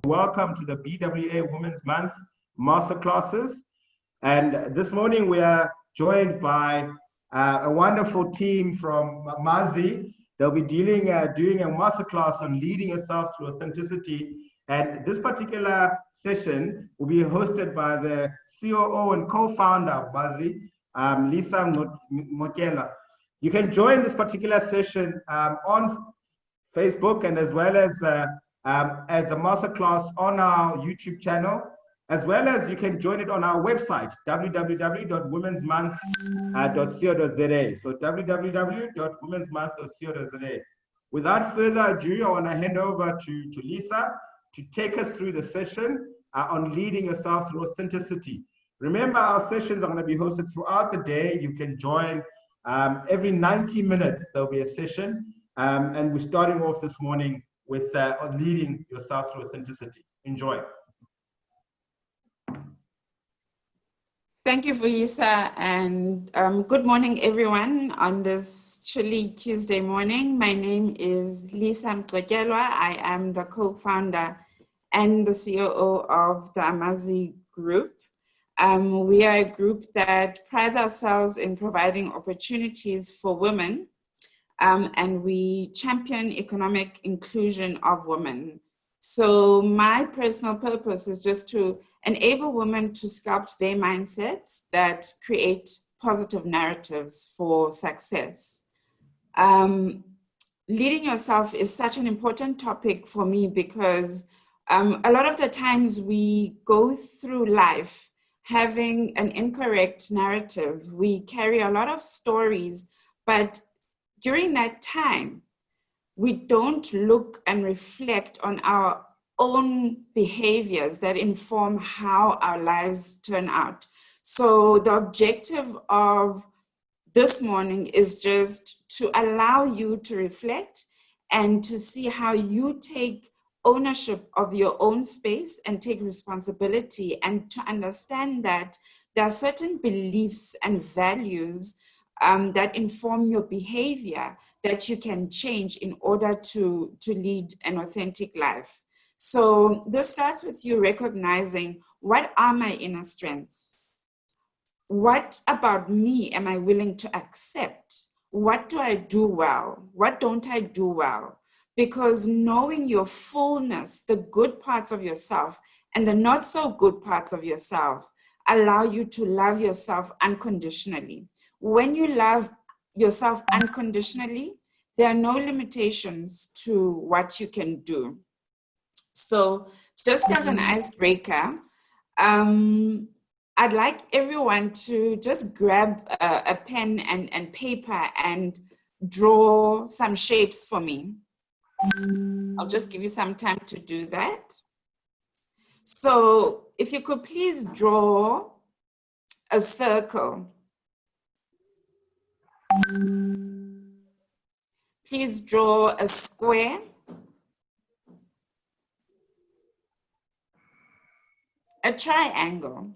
Welcome to the BWAWomens Month Masterclasses. And this morning we are joined by a wonderful team from Mazi. They'll be doing a masterclass on leading yourself through authenticity. And this particular session will be hosted by the COO and co-founder of Mazi, Lisa Mokela. You can join this particular session on Facebook and as well as a masterclass on our YouTube channel, as well as you can join it on our website, www.womensmonth.co.za. So www.womensmonth.co.za. Without further ado, I want to hand over to Lisa to take us through the session on leading yourself through authenticity. Remember, our sessions are going to be hosted throughout the day. You can join every 90 minutes. There'll be a session, and we're starting off this morning with leading yourself through authenticity. Enjoy. Thank you, Vuyisa, and good morning, everyone, on this chilly Tuesday morning. My name is Lisa Mqwetyelwa. I am the co-founder and the COO of the Amazi Group. We are a group that prides ourselves in providing opportunities for women, and we champion economic inclusion of women. So my personal purpose is just to enable women to sculpt their mindsets that create positive narratives for success. Leading yourself is such an important topic for me because a lot of the times we go through life having an incorrect narrative. We carry a lot of stories, but during that time, we don't look and reflect on our own behaviors that inform how our lives turn out. So the objective of this morning is just to allow you to reflect and to see how you take ownership of your own space and take responsibility, and to understand that there are certain beliefs and values that inform your behavior that you can change in order to lead an authentic life. So this starts with you recognizing, what are my inner strengths? What about me am I willing to accept? What do I do well? What don't I do well? Because knowing your fullness, the good parts of yourself and the not so good parts of yourself, allow you to love yourself unconditionally. When you love yourself unconditionally, there are no limitations to what you can do. So just as an icebreaker, I'd like everyone to just grab a pen and paper and draw some shapes for me. I'll just give you some time to do that. So if you could please draw a circle. Please draw a square. A triangle.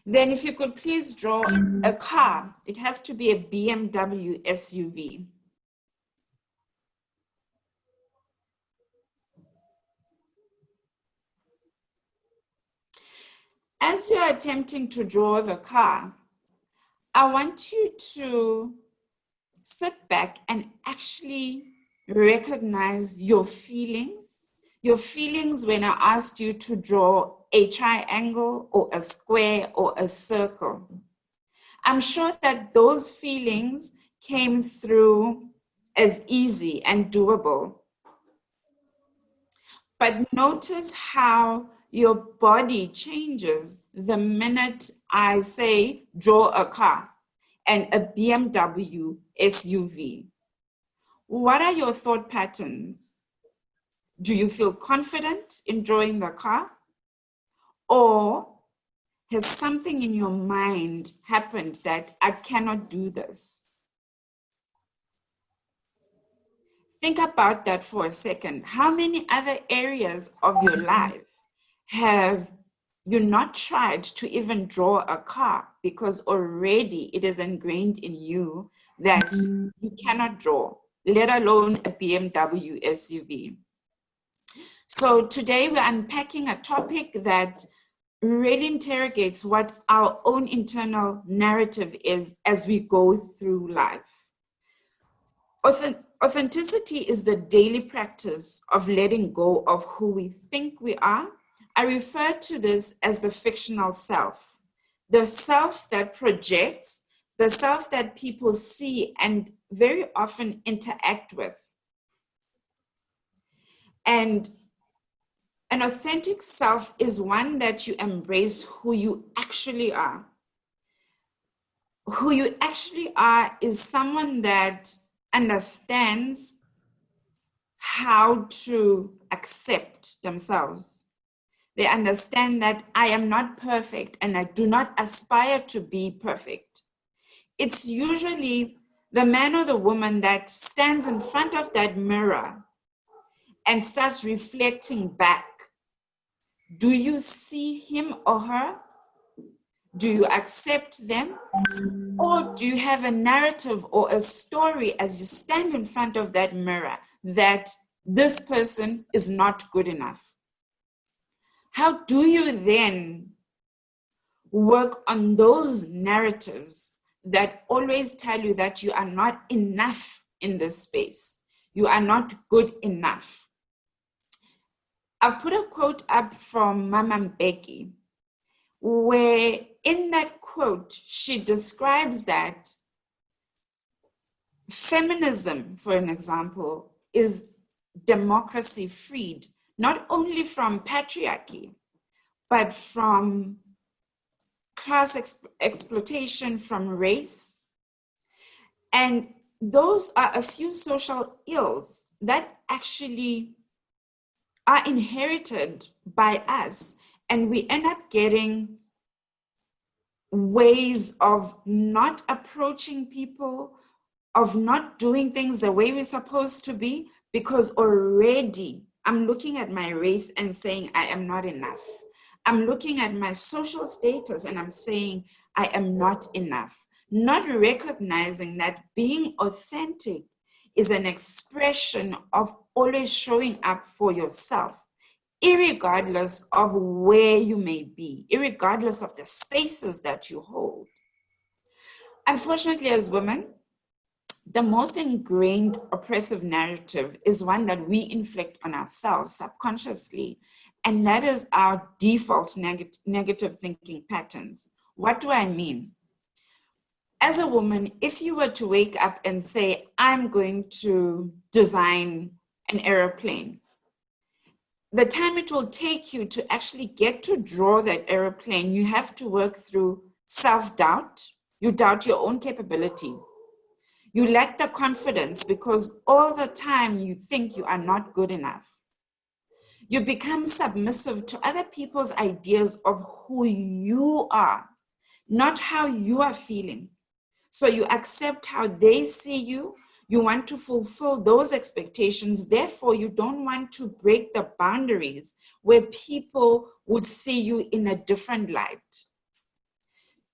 Then if you could please draw a car. It has to be a BMW SUV. As you're attempting to draw the car, I want you to sit back and actually recognize your feelings. Your feelings when I asked you to draw a triangle or a square or a circle. I'm sure that those feelings came through as easy and doable. But notice how your body changes the minute I say draw a car and a BMW SUV. What are your thought patterns? Do you feel confident in drawing the car? Or has something in your mind happened that I cannot do this? Think about that for a second. How many other areas of your life have you not tried to even draw a car because already it is ingrained in you that you cannot draw, let alone a BMW SUV? So today we're unpacking a topic that really interrogates what our own internal narrative is as we go through life. Authenticity is the daily practice of letting go of who we think we are. I refer to this as the fictional self, the self that projects, the self that people see and very often interact with. And an authentic self is one that you embrace who you actually are. Who you actually are is someone that understands how to accept themselves. They understand that I am not perfect and I do not aspire to be perfect. It's usually the man or the woman that stands in front of that mirror and starts reflecting back. Do you see him or her? Do you accept them? Or do you have a narrative or a story as you stand in front of that mirror that this person is not good enough? How do you then work on those narratives that always tell you that you are not enough in this space? You are not good enough. I've put a quote up from Mama Mbeki, where in that quote, she describes that feminism, for an example, is democracy freed, not only from patriarchy, but from class exploitation, from race. And those are a few social ills that actually are inherited by us. And we end up getting ways of not approaching people, of not doing things the way we're supposed to be, because already I'm looking at my race and saying I am not enough. I'm looking at my social status and I'm saying I am not enough. Not recognizing that being authentic is an expression of always showing up for yourself, irregardless of where you may be, irregardless of the spaces that you hold. Unfortunately, as women, the most ingrained oppressive narrative is one that we inflict on ourselves subconsciously, and that is our default negative thinking patterns. What do I mean? As a woman, if you were to wake up and say, I'm going to design an airplane, the time it will take you to actually get to draw that airplane, you have to work through self-doubt. You doubt your own capabilities. You lack the confidence because all the time you think you are not good enough. You become submissive to other people's ideas of who you are, not how you are feeling. So you accept how they see you. You want to fulfill those expectations. Therefore, you don't want to break the boundaries where people would see you in a different light.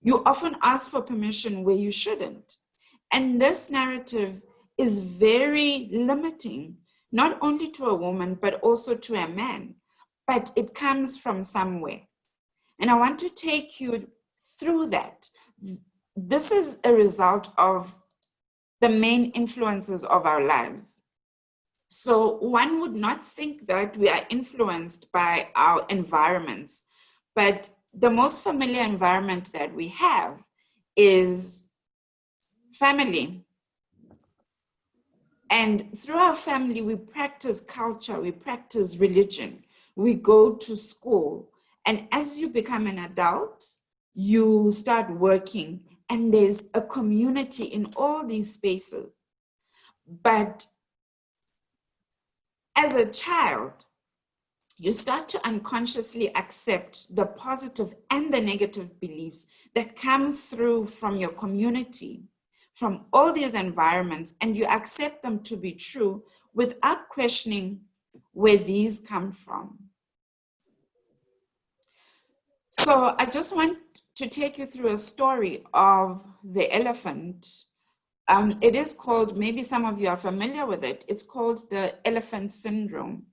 You often ask for permission where you shouldn't. And this narrative is very limiting, not only to a woman, but also to a man. But it comes from somewhere. And I want to take you through that. This is a result of the main influences of our lives. So one would not think that we are influenced by our environments, but the most familiar environment that we have is family. And through our family, we practice culture, we practice religion, we go to school. And as you become an adult, you start working, and there's a community in all these spaces. But as a child, you start to unconsciously accept the positive and the negative beliefs that come through from your community, from all these environments, and you accept them to be true without questioning where these come from. So I just want to take you through a story of the elephant. It is called, maybe some of you are familiar with it, it's called the elephant syndrome.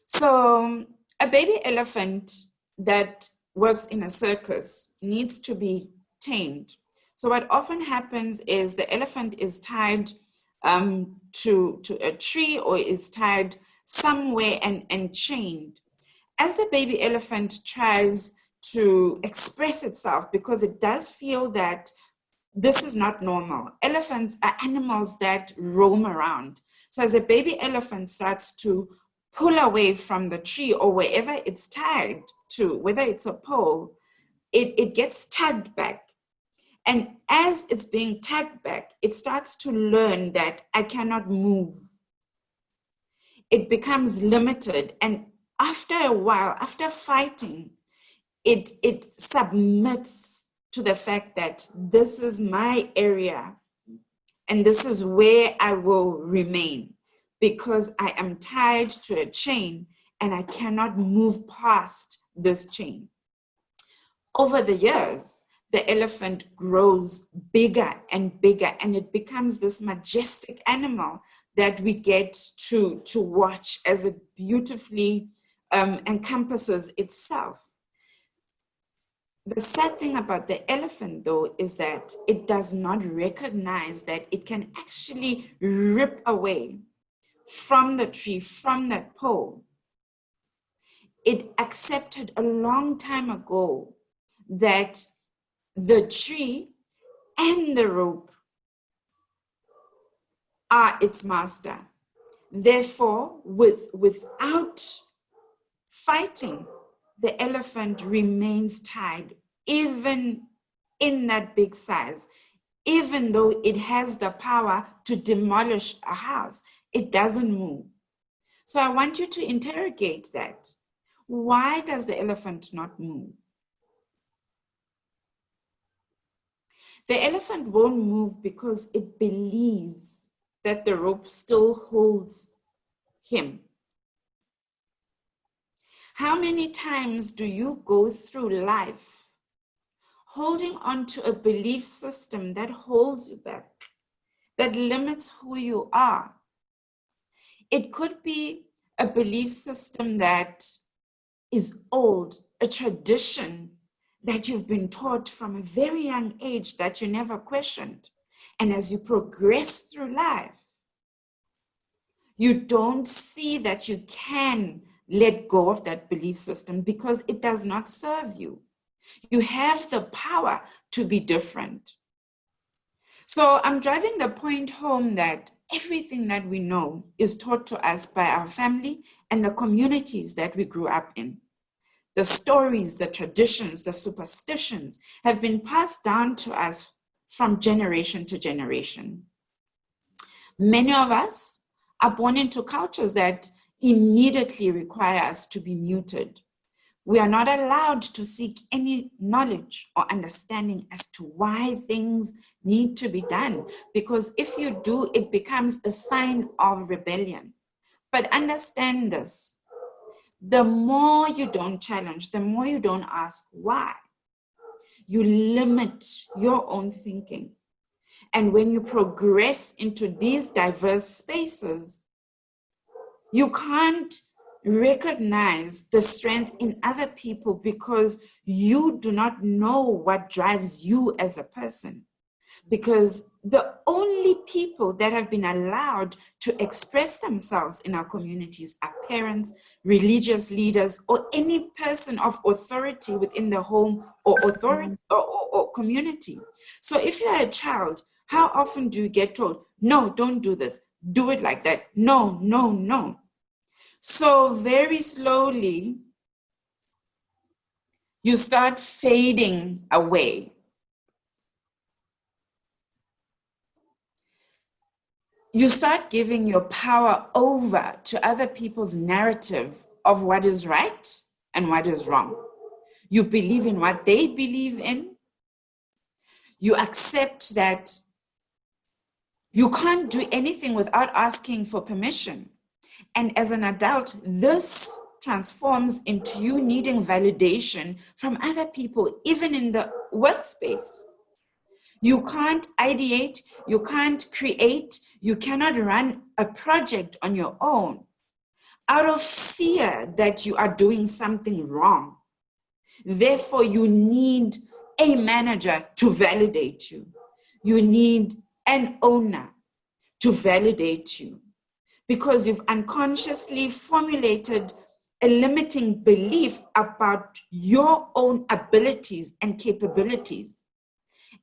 So a baby elephant that works in a circus needs to be tamed. So what often happens is the elephant is tied to a tree or is tied somewhere and chained. As the baby elephant tries to express itself, because it does feel that this is not normal. Elephants are animals that roam around. So as a baby elephant starts to pull away from the tree or wherever it's tied to, whether it's a pole, it gets tugged back. And as it's being tugged back, it starts to learn that I cannot move. It becomes limited. And after a while, after fighting, it submits to the fact that this is my area and this is where I will remain, because I am tied to a chain and I cannot move past this chain. Over the years, the elephant grows bigger and bigger, and it becomes this majestic animal that we get to watch as it beautifully encompasses itself. The sad thing about the elephant, though, is that it does not recognize that it can actually rip away from the tree, from that pole. It accepted a long time ago that the tree and the rope are its master. Therefore, without fighting, the elephant remains tied, even in that big size. Even though it has the power to demolish a house, it doesn't move. So I want you to interrogate that. Why does the elephant not move? The elephant won't move because it believes that the rope still holds him. How many times do you go through life holding on to a belief system that holds you back, that limits who you are? It could be a belief system that is old, a tradition that you've been taught from a very young age that you never questioned. And as you progress through life, you don't see that you can let go of that belief system because it does not serve you. You have the power to be different. So I'm driving the point home that everything that we know is taught to us by our family and the communities that we grew up in. The stories, the traditions, the superstitions have been passed down to us from generation to generation. Many of us are born into cultures that immediately require us to be muted. We are not allowed to seek any knowledge or understanding as to why things need to be done, because if you do, it becomes a sign of rebellion. But understand this, the more you don't challenge, the more you don't ask why, you limit your own thinking. And when you progress into these diverse spaces, you can't recognize the strength in other people because you do not know what drives you as a person. Because the only people that have been allowed to express themselves in our communities are parents, religious leaders, or any person of authority within the home or authority or community. So if you're a child, how often do you get told, no, don't do this, do it like that, no, no, no. So very slowly, you start fading away. You start giving your power over to other people's narrative of what is right and what is wrong. You believe in what they believe in. You accept that You can't do anything without asking for permission. And as an adult, this transforms into you needing validation from other people, even in the workspace. You can't ideate, you can't create, you cannot run a project on your own out of fear that you are doing something wrong. Therefore, you need a manager to validate you. You need an owner to validate you because you've unconsciously formulated a limiting belief about your own abilities and capabilities.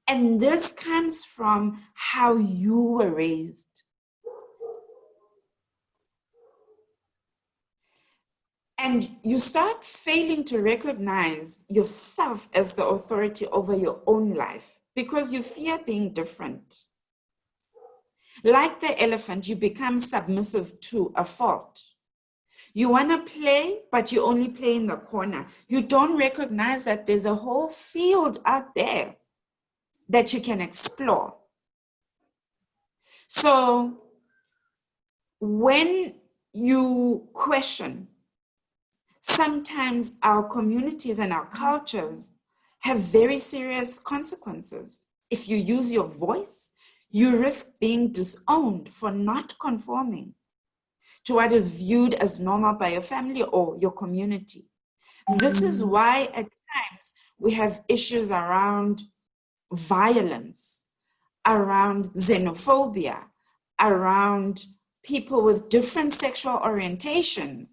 And this comes from how you were raised. And you start failing to recognize yourself as the authority over your own life because you fear being different. Like the elephant, you become submissive to a fault. You want to play, but you only play in the corner. You don't recognize that there's a whole field out there that you can explore. So when you question, sometimes our communities and our cultures have very serious consequences. If you use your voice, you risk being disowned for not conforming to what is viewed as normal by your family or your community. This is why at times we have issues around violence, around xenophobia, around people with different sexual orientations.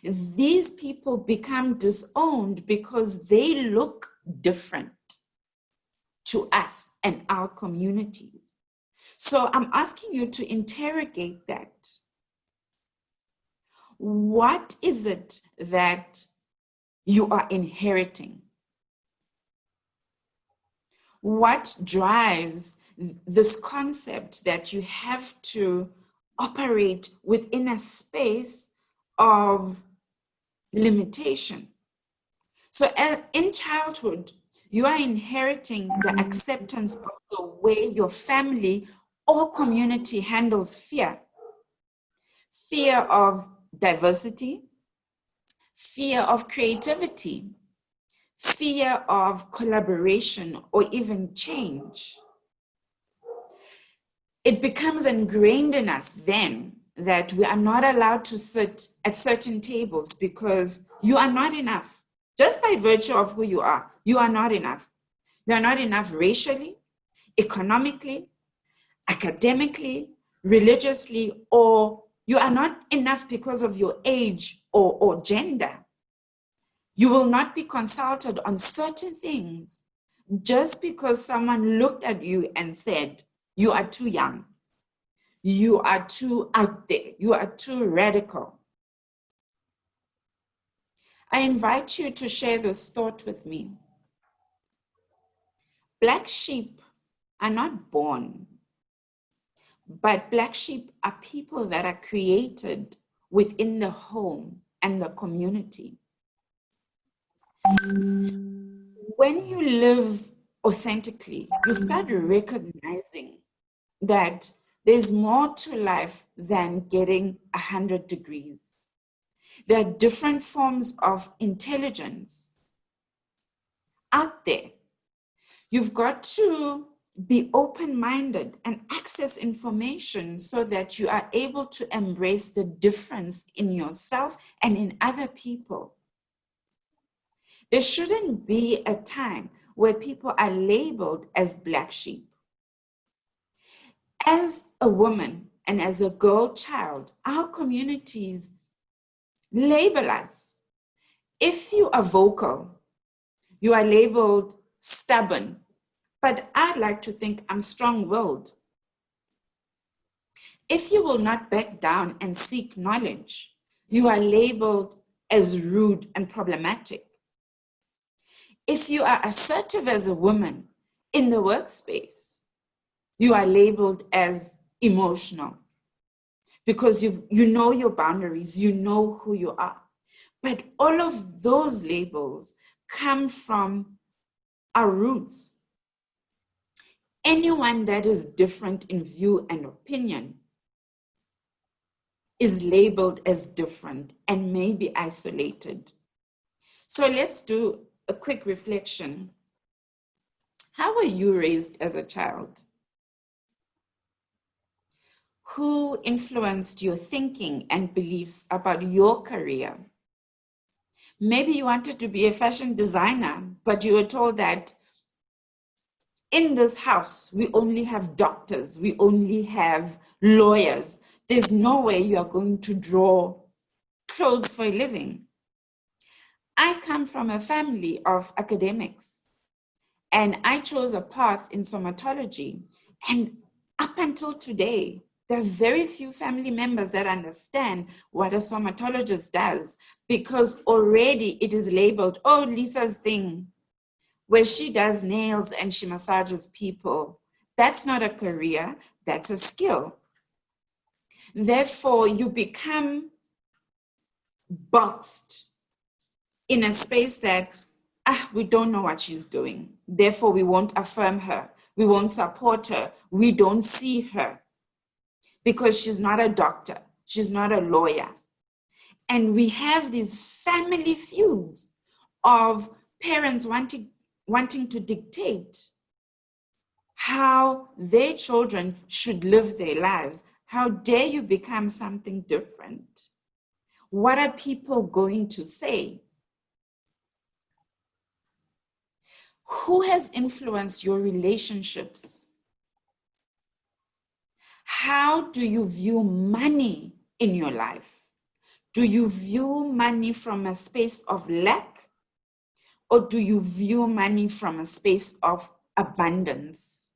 These people become disowned because they look different to us and our communities. So I'm asking you to interrogate that. What is it that you are inheriting? What drives this concept that you have to operate within a space of limitation? So in childhood, you are inheriting the acceptance of the way your family or community handles fear. Fear of diversity, fear of creativity, fear of collaboration or even change. It becomes ingrained in us then that we are not allowed to sit at certain tables because you are not enough. Just by virtue of who you are not enough. You are not enough racially, economically, academically, religiously, or you are not enough because of your age or gender. You will not be consulted on certain things just because someone looked at you and said, you are too young. You are too out there. You are too radical. I invite you to share this thought with me. Black sheep are not born, but black sheep are people that are created within the home and the community. When you live authentically, you start recognizing that there's more to life than getting 100 degrees. There are different forms of intelligence out there. You've got to be open-minded and access information so that you are able to embrace the difference in yourself and in other people. There shouldn't be a time where people are labeled as black sheep. As a woman and as a girl child, our communities label us. If you are vocal, you are labeled stubborn, but I'd like to think I'm strong-willed. If you will not back down and seek knowledge, you are labeled as rude and problematic. If you are assertive as a woman in the workspace, you are labeled as emotional because you know your boundaries, you know who you are. But all of those labels come from our roots. Anyone that is different in view and opinion is labeled as different and may be isolated. So let's do a quick reflection. How were you raised as a child? Who influenced your thinking and beliefs about your career? Maybe you wanted to be a fashion designer, but you were told that in this house, we only have doctors, we only have lawyers. There's no way you are going to draw clothes for a living. I come from a family of academics, and I chose a path in somatology. And up until today, there are very few family members that understand what a somatologist does, because already it is labeled, oh, Lisa's thing, where she does nails and she massages people. That's not a career, that's a skill. Therefore, you become boxed in a space that, we don't know what she's doing. Therefore, we won't affirm her. We won't support her. We don't see her because she's not a doctor. She's not a lawyer. And we have these family feuds of parents wanting to dictate how their children should live their lives. How dare you become something different? What are people going to say? Who has influenced your relationships? How do you view money in your life? Do you view money from a space of lack, or do you view money from a space of abundance?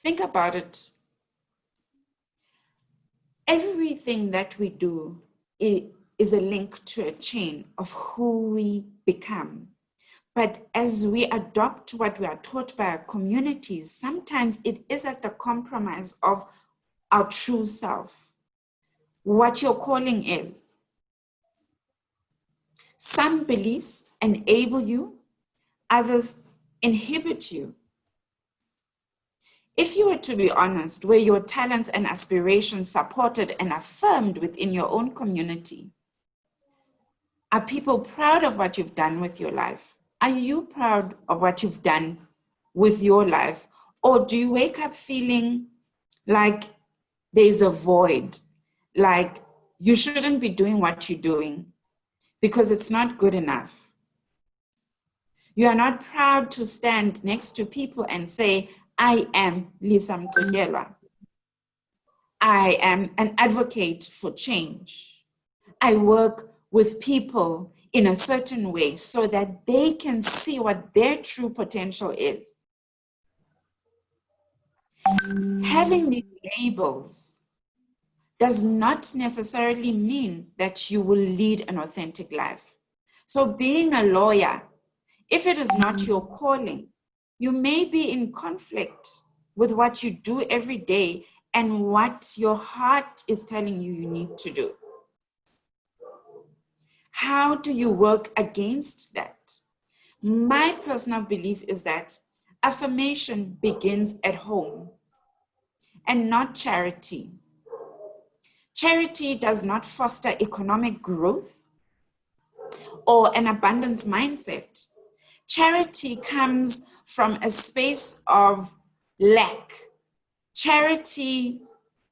Think about it. Everything that we do is a link to a chain of who we become. But as we adopt what we are taught by our communities, sometimes it is at the compromise of our true self, what your calling is. Some beliefs enable you, others inhibit you. If you were to be honest, were your talents and aspirations supported and affirmed within your own community? Are people proud of what you've done with your life? Are you proud of what you've done with your life? Or do you wake up feeling like there's a void, like you shouldn't be doing what you're doing because it's not good enough? You are not proud to stand next to people and say, I am Lisa Mtogelwa. I am an advocate for change. I work with people in a certain way so that they can see what their true potential is. Having these labels does not necessarily mean that you will lead an authentic life. So being a lawyer, if it is not your calling, you may be in conflict with what you do every day and what your heart is telling you you need to do. How do you work against that? My personal belief is that affirmation begins at home and not charity. Charity does not foster economic growth or an abundance mindset. Charity comes from a space of lack. Charity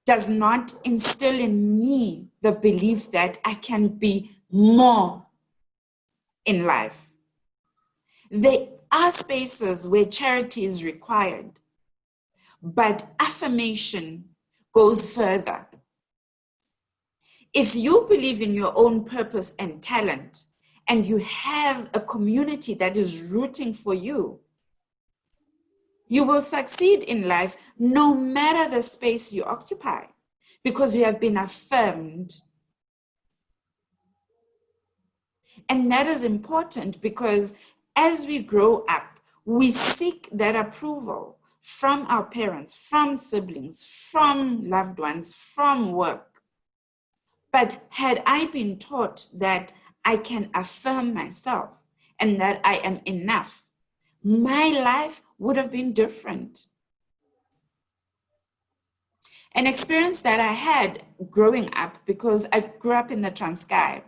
does not instill in me the belief that I can be more in life. There are spaces where charity is required, but affirmation goes further. If you believe in your own purpose and talent, and you have a community that is rooting for you, you will succeed in life no matter the space you occupy, because you have been affirmed. And that is important because as we grow up, we seek that approval from our parents, from siblings, from loved ones, from work. But had I been taught that I can affirm myself and that I am enough, my life would have been different. An experience that I had growing up, because I grew up in the Transkei,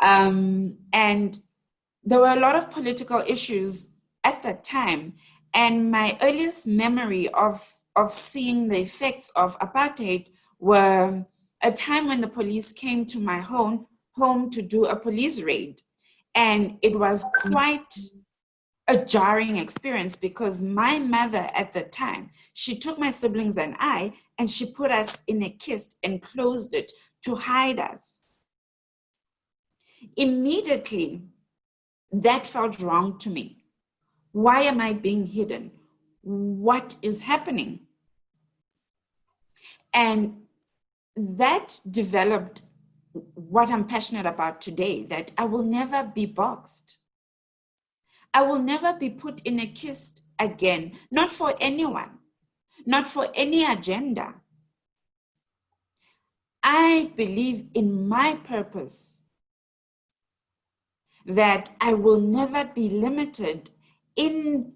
and there were a lot of political issues at that time. And my earliest memory of seeing the effects of apartheid were a time when the police came to my home to do a police raid. And it was quite a jarring experience, because my mother at the time, she took my siblings and I, and she put us in a kist and closed it to hide us. Immediately, that felt wrong to me. Why am I being hidden? What is happening? And that developed what I'm passionate about today, that I will never be boxed. I will never be put in a kist again, not for anyone, not for any agenda. I believe in my purpose, that I will never be limited in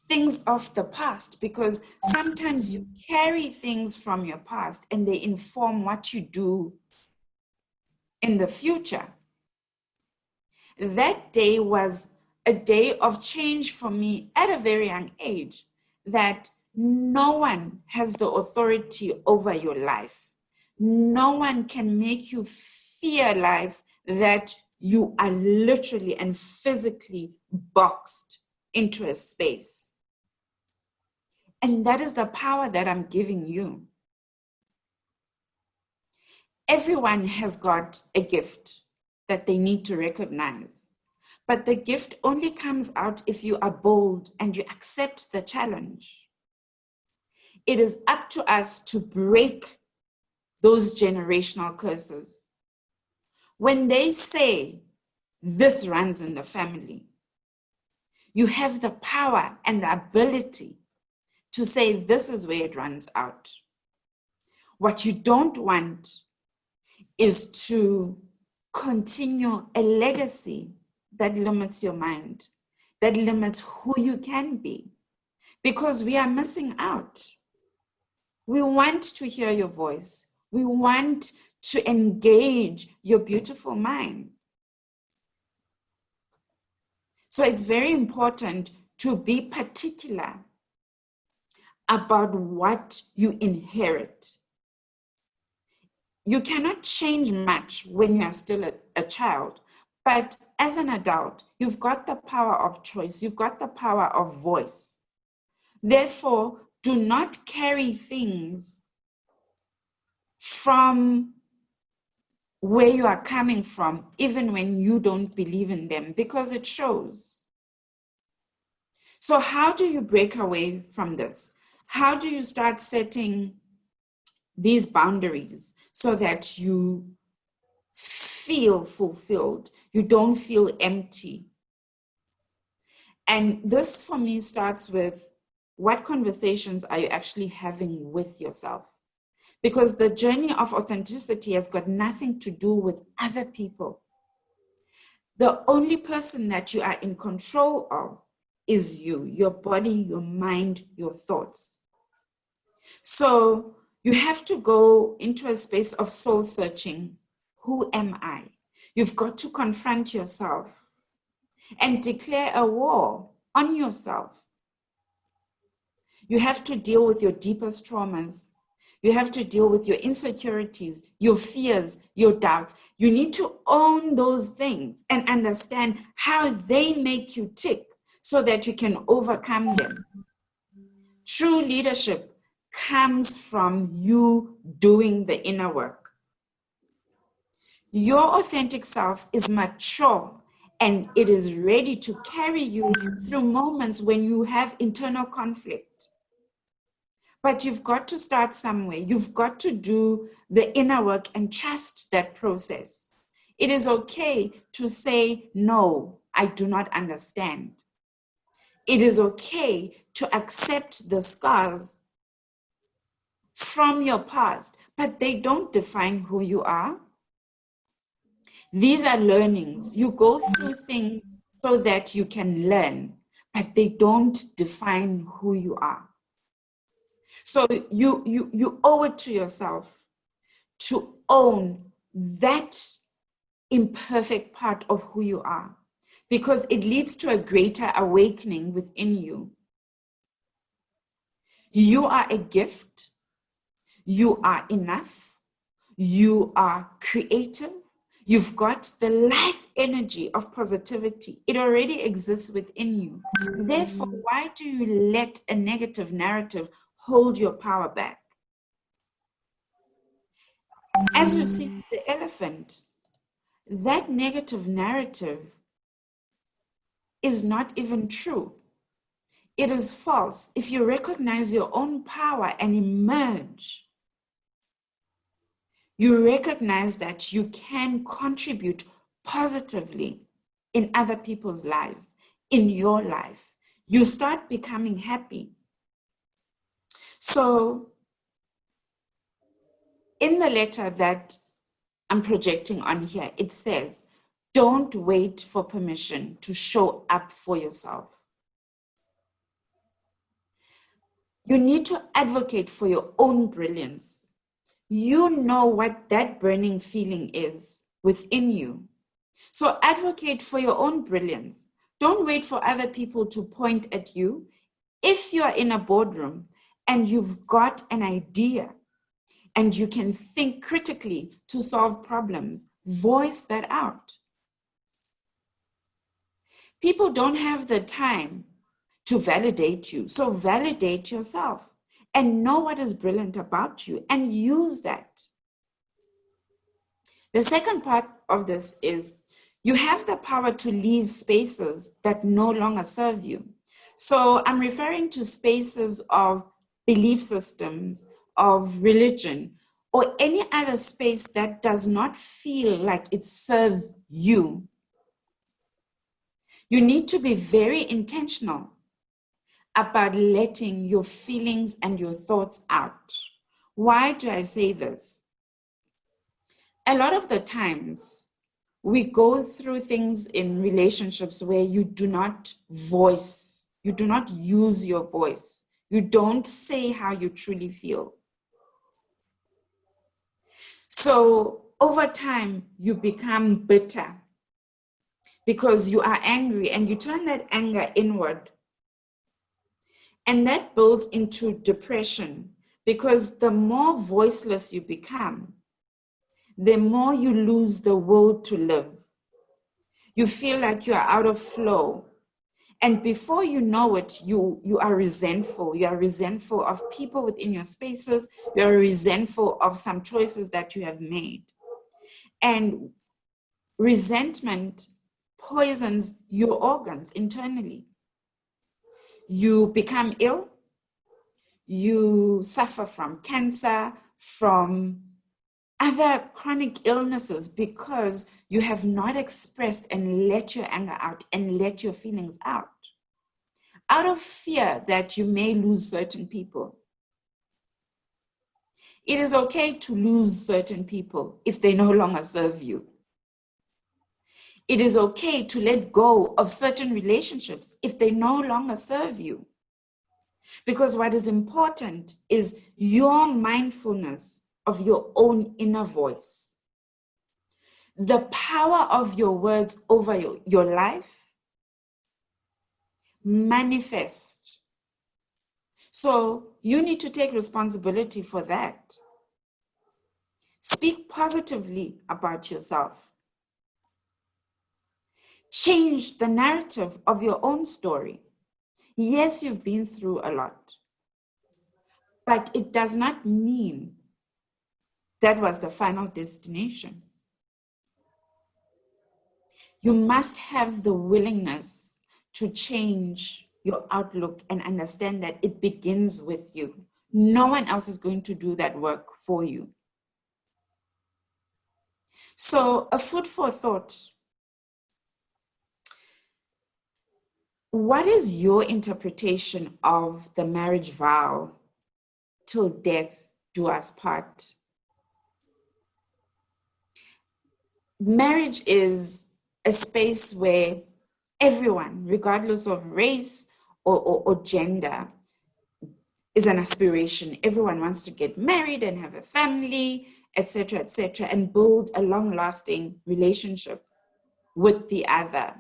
things of the past, because sometimes you carry things from your past and they inform what you do in the future. That day was a day of change for me at a very young age, that no one has the authority over your life. No one can make you fear life, that you are literally and physically boxed into a space. And that is the power that I'm giving you. Everyone has got a gift that they need to recognize. But the gift only comes out if you are bold and you accept the challenge. It is up to us to break those generational curses. When they say this runs in the family, you have the power and the ability to say this is where it runs out. What you don't want is to continue a legacy that limits your mind, that limits who you can be, because we are missing out. We want to hear your voice. We want to engage your beautiful mind. So it's very important to be particular about what you inherit. You cannot change much when you are still a child, but as an adult, you've got the power of choice. You've got the power of voice. Therefore, do not carry things from where you are coming from, even when you don't believe in them, because it shows. So how do you break away from this? How do you start setting these boundaries so that you feel fulfilled, you don't feel empty? And this for me starts with, what conversations are you actually having with yourself? Because the journey of authenticity has got nothing to do with other people. The only person that you are in control of is you, your body, your mind, your thoughts. So you have to go into a space of soul searching. Who am I? You've got to confront yourself and declare a war on yourself. You have to deal with your deepest traumas. You have to deal with your insecurities, your fears, your doubts. You need to own those things and understand how they make you tick so that you can overcome them. True leadership comes from you doing the inner work. Your authentic self is mature and it is ready to carry you through moments when you have internal conflict. But you've got to start somewhere. You've got to do the inner work and trust that process. It is okay to say, no, I do not understand. It is okay to accept the scars from your past, but they don't define who you are. These are learnings. You go through things so that you can learn, but they don't define who you are. So you owe it to yourself to own that imperfect part of who you are, because it leads to a greater awakening within you. You are a gift. You are enough. You are creative. You've got the life energy of positivity. It already exists within you. Therefore, why do you let a negative narrative hold your power back? As we've seen with the elephant, that negative narrative is not even true. It is false. If you recognize your own power and emerge, you recognize that you can contribute positively in other people's lives, in your life. You start becoming happy. So, in the letter that I'm projecting on here, it says, don't wait for permission to show up for yourself. You need to advocate for your own brilliance. You know what that burning feeling is within you. So advocate for your own brilliance. Don't wait for other people to point at you. If you're in a boardroom and you've got an idea and you can think critically to solve problems, voice that out. People don't have the time to validate you. So validate yourself and know what is brilliant about you and use that. The second part of this is you have the power to leave spaces that no longer serve you. So I'm referring to spaces of belief systems, of religion, or any other space that does not feel like it serves you. You need to be very intentional about letting your feelings and your thoughts out. Why do I say this? A lot of the times, we go through things in relationships where you do not voice, you do not use your voice, you don't say how you truly feel. So over time, you become bitter because you are angry and you turn that anger inward. And that builds into depression because the more voiceless you become, the more you lose the will to live. You feel like you are out of flow. And before you know it, you are resentful. You are resentful of people within your spaces. You are resentful of some choices that you have made. And resentment poisons your organs internally. You become ill. You suffer from cancer, from other chronic illnesses because you have not expressed and let your anger out and let your feelings out of fear that you may lose certain people. It is okay to lose certain people if they no longer serve you. It is okay to let go of certain relationships if they no longer serve you. Because what is important is your mindfulness of your own inner voice. The power of your words over your life manifest. So you need to take responsibility for that. Speak positively about yourself. Change the narrative of your own story. Yes, you've been through a lot, but it does not mean that was the final destination. You must have the willingness to change your outlook and understand that it begins with you. No one else is going to do that work for you. So, a food for thought. What is your interpretation of the marriage vow, till death do us part? Marriage is a space where Everyone, regardless of race or gender, is an aspiration. Everyone wants to get married and have a family, etc., and build a long-lasting relationship with the other.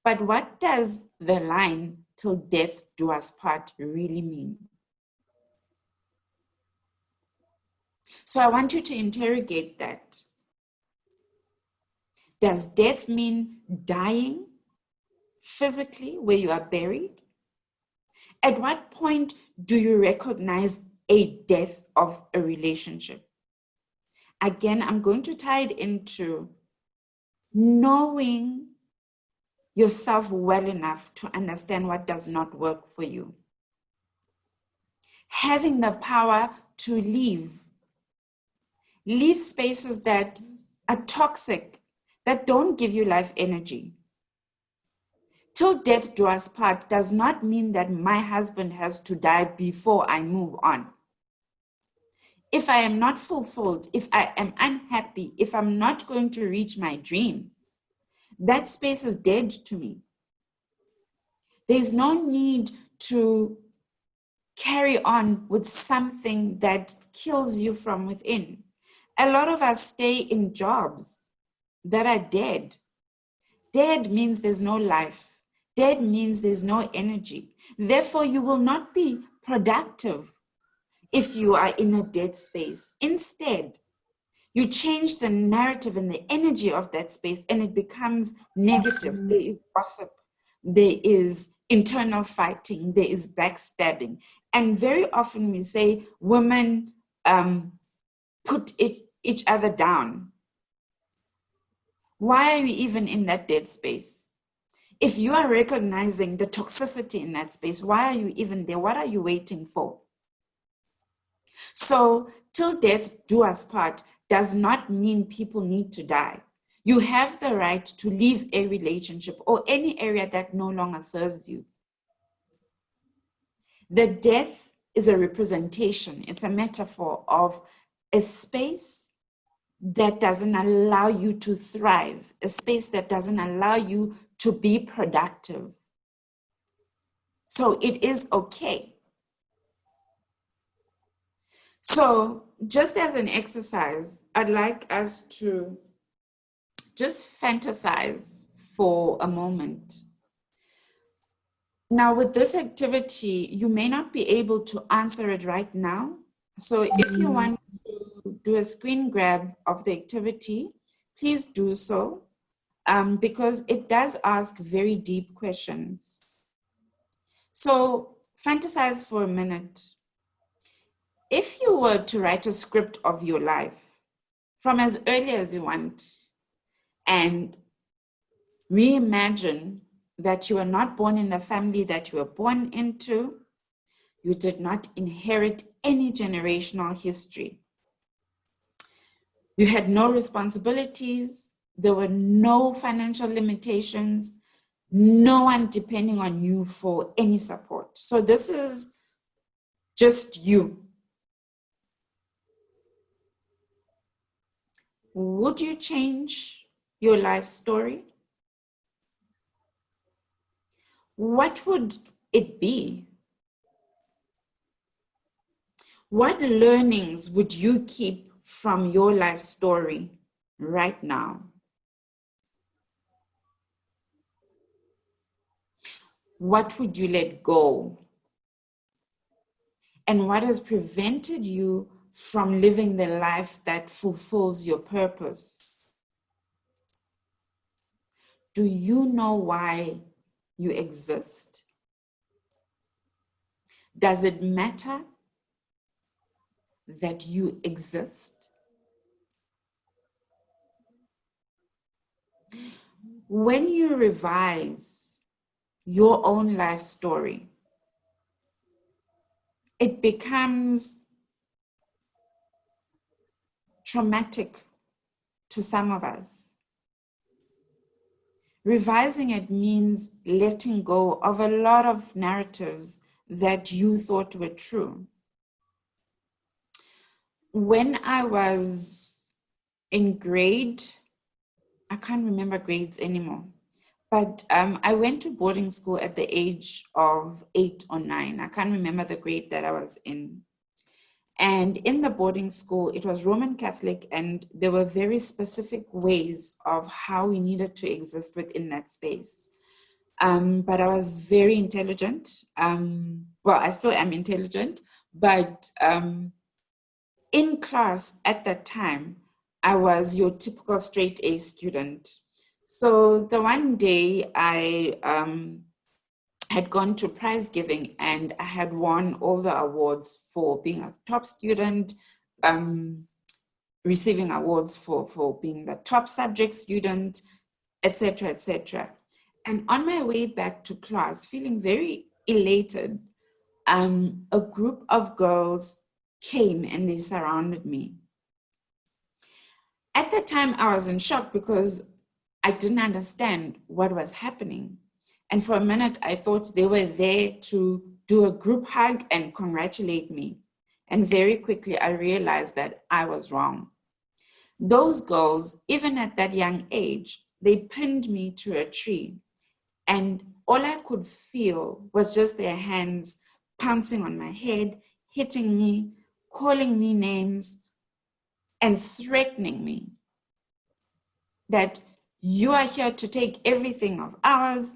But what does the line "till death do us part" really mean? So I want you to interrogate that. Does death mean dying physically, where you are buried? At what point do you recognize a death of a relationship? Again, I'm going to tie it into knowing yourself well enough to understand what does not work for you. Having the power to leave spaces that are toxic, that don't give you life energy. Till death do us part does not mean that my husband has to die before I move on. If I am not fulfilled, if I am unhappy, if I'm not going to reach my dreams, that space is dead to me. There's no need to carry on with something that kills you from within. A lot of us stay in jobs that are dead. Dead means there's no life. Dead means there's no energy. Therefore, you will not be productive if you are in a dead space. Instead, you change the narrative and the energy of that space, and it becomes negative. There is gossip, there is internal fighting, there is backstabbing. And very often we say women put each other down. Why are you even in that dead space? If you are recognizing the toxicity in that space, why are you even there? What are you waiting for? So, till death do us part does not mean people need to die. You have the right to leave a relationship or any area that no longer serves you. The death is a representation, it's a metaphor of a space that doesn't allow you to thrive, a space that doesn't allow you to be productive. So it is okay. So just as an exercise, I'd like us to just fantasize for a moment. Now, with this activity, you may not be able to answer it right now. So if you want to do a screen grab of the activity, please do so, because it does ask very deep questions. So fantasize for a minute. If you were to write a script of your life from as early as you want and reimagine that you are not born in the family that you were born into, you did not inherit any generational history. You had no responsibilities, there were no financial limitations, no one depending on you for any support. So this is just you. Would you change your life story? What would it be? What learnings would you keep from your life story right now? What would you let go? And what has prevented you from living the life that fulfills your purpose? Do you know why you exist? Does it matter that you exist? When you revise your own life story, it becomes traumatic to some of us. Revising it means letting go of a lot of narratives that you thought were true. When I was in grade, I can't remember grades anymore, But I went to boarding school at the age of 8 or 9. I can't remember the grade that I was in. And in the boarding school, it was Roman Catholic, and there were very specific ways of how we needed to exist within that space. But I was very intelligent. Well, I still am intelligent, but in class at that time, I was your typical straight A student. So the one day I had gone to prize giving, and I had won all the awards for being a top student, receiving awards for being the top subject student, etc., etc. And on my way back to class, feeling very elated, a group of girls came and they surrounded me. At that time, I was in shock because I didn't understand what was happening. And for a minute, I thought they were there to do a group hug and congratulate me. And very quickly, I realized that I was wrong. Those girls, even at that young age, they pinned me to a tree. And all I could feel was just their hands pouncing on my head, hitting me, calling me names, and threatening me that you are here to take everything of ours.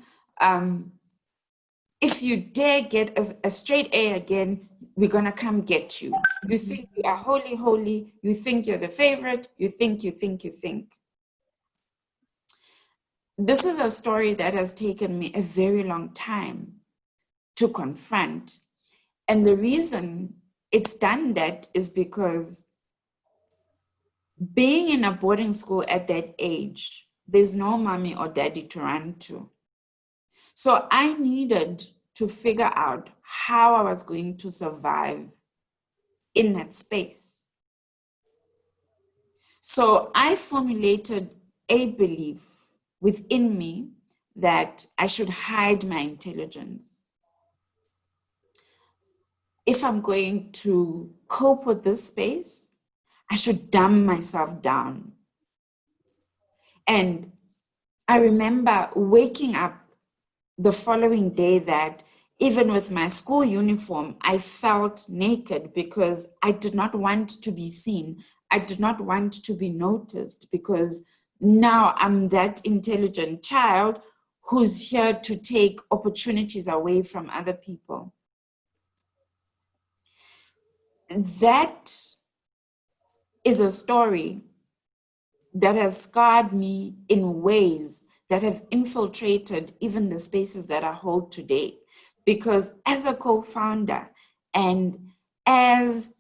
If you dare get a straight A again, we're going to come get you. You think you are holy, holy. You think you're the favorite. You think. This is a story that has taken me a very long time to confront. And the reason it's done that is because being in a boarding school at that age, there's no mommy or daddy to run to. So I needed to figure out how I was going to survive in that space. So I formulated a belief within me that I should hide my intelligence. If I'm going to cope with this space, I should dumb myself down. And I remember waking up the following day that even with my school uniform, I felt naked because I did not want to be seen. I did not want to be noticed because now I'm that intelligent child who's here to take opportunities away from other people. That is a story that has scarred me in ways that have infiltrated even the spaces that I hold today. Because as a co-founder and as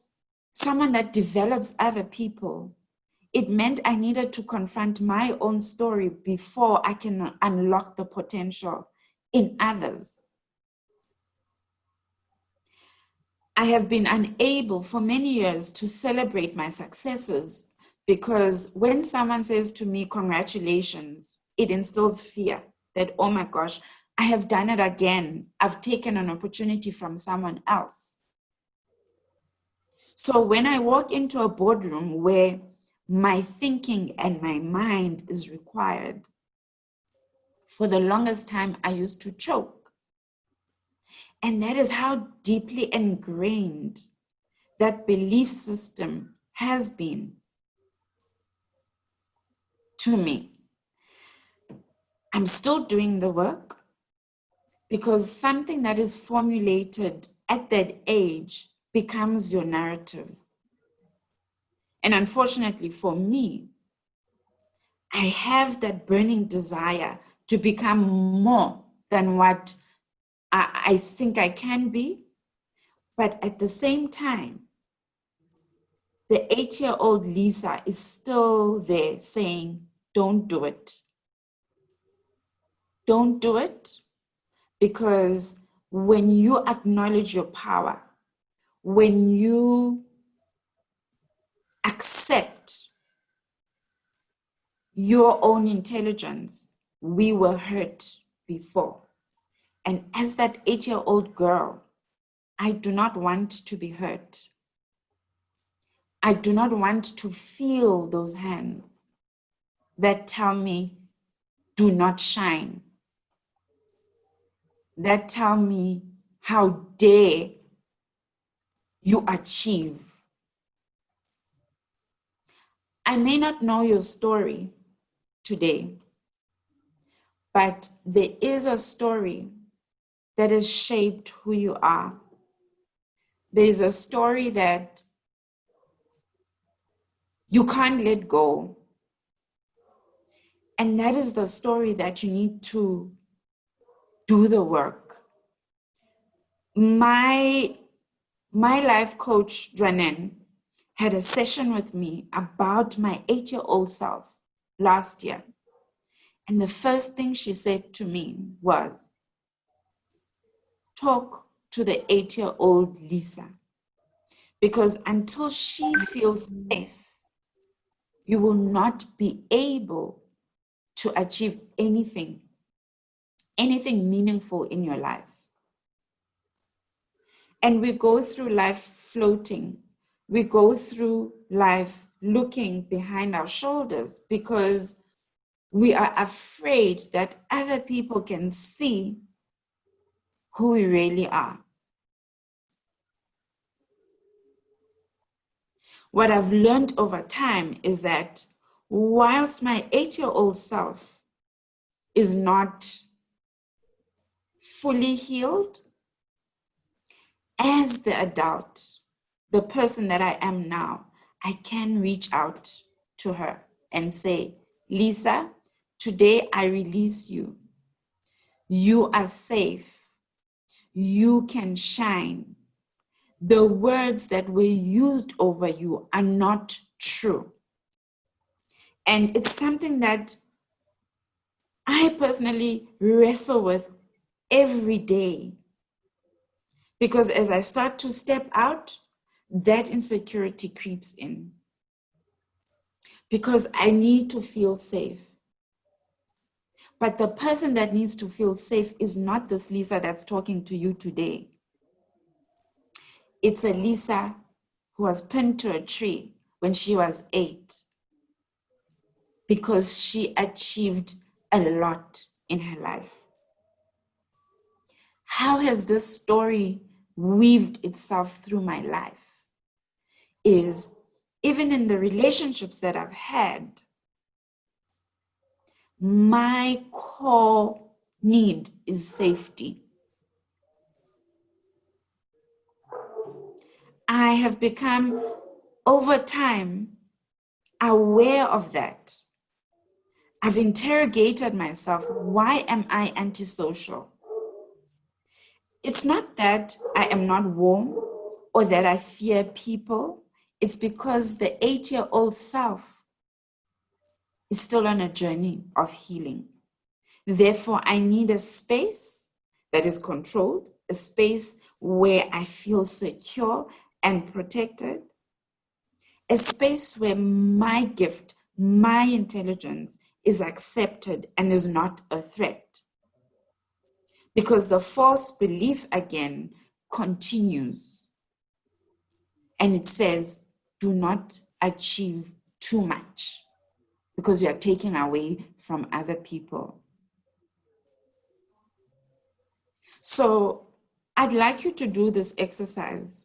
someone that develops other people, it meant I needed to confront my own story before I can unlock the potential in others. I have been unable for many years to celebrate my successes because when someone says to me, congratulations, it instills fear that, oh my gosh, I have done it again. I've taken an opportunity from someone else. So when I walk into a boardroom where my thinking and my mind is required, for the longest time, I used to choke. And that is how deeply ingrained that belief system has been to me. I'm still doing the work because something that is formulated at that age becomes your narrative. And unfortunately for me, I have that burning desire to become more than what I think I can be. But at the same time, the 8-year-old Lisa is still there saying, don't do it. Don't do it, because when you acknowledge your power, when you accept your own intelligence, we were hurt before. And as that 8-year-old girl, I do not want to be hurt. I do not want to feel those hands that tell me, do not shine, that tell me, how dare you achieve. I may not know your story today, but there is a story that has shaped who you are. There's a story that you can't let go. And that is the story that you need to do the work. My life coach, Dwanen, had a session with me about my 8-year-old self last year. And the first thing she said to me was, talk to the 8-year-old Lisa. Because until she feels safe, you will not be able to achieve anything meaningful in your life. And we go through life floating. We go through life looking behind our shoulders because we are afraid that other people can see who we really are. What I've learned over time is that whilst my 8-year-old self is not fully healed, as the adult, the person that I am now, I can reach out to her and say, Lisa, today I release you. You are safe. You can shine. The words that were used over you are not true. And it's something that I personally wrestle with every day. Because as I start to step out, that insecurity creeps in. Because I need to feel safe. But the person that needs to feel safe is not this Lisa that's talking to you today. It's a Lisa who was pinned to a tree when she was 8 because she achieved a lot in her life. How has this story weaved itself through my life? Is even in the relationships that I've had, my core need is safety. I have become, over time, aware of that. I've interrogated myself, why am I antisocial? It's not that I am not warm or that I fear people. It's because the 8-year-old self is still on a journey of healing. Therefore, I need a space that is controlled, a space where I feel secure and protected, a space where my gift, my intelligence is accepted and is not a threat. Because the false belief again continues. And it says, do not achieve too much because you are taking away from other people. So I'd like you to do this exercise.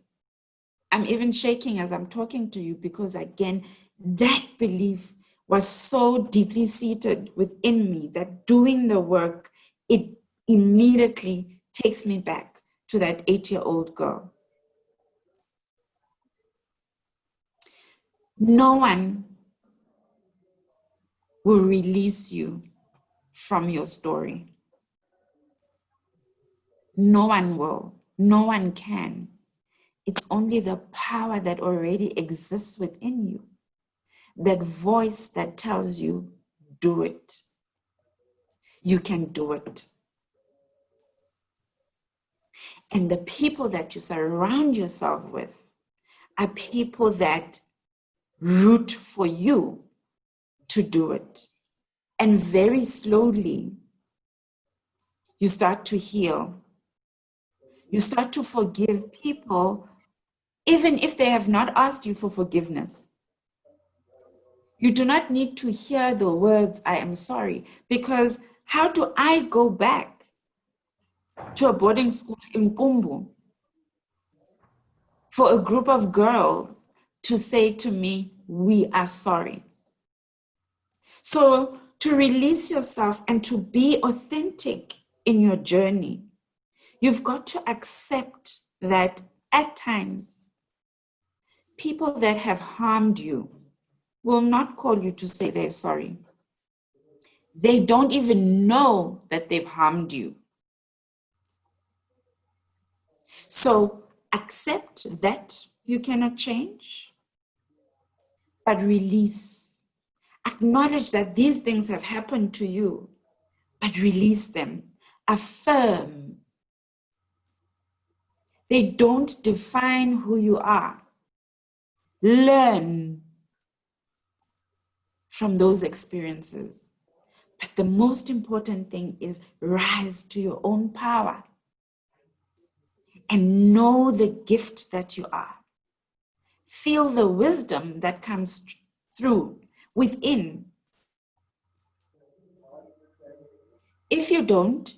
I'm even shaking as I'm talking to you because, again, that belief was so deeply seated within me that doing the work, it immediately takes me back to that 8-year-old girl. No one will release you from your story. No one will. No one can. It's only the power that already exists within you. That voice that tells you, do it. You can do it. And the people that you surround yourself with are people that root for you to do it. And very slowly, you start to heal. You start to forgive people, even if they have not asked you for forgiveness. You do not need to hear the words, I am sorry, because how do I go back to a boarding school in Kumbu for a group of girls to say to me, we are sorry. So to release yourself and to be authentic in your journey, you've got to accept that at times, people that have harmed you will not call you to say they're sorry. They don't even know that they've harmed you. So accept that you cannot change, but release. Acknowledge that these things have happened to you, but release them. Affirm. They don't define who you are. Learn from those experiences. But the most important thing is rise to your own power and know the gift that you are. Feel the wisdom that comes through within. If you don't,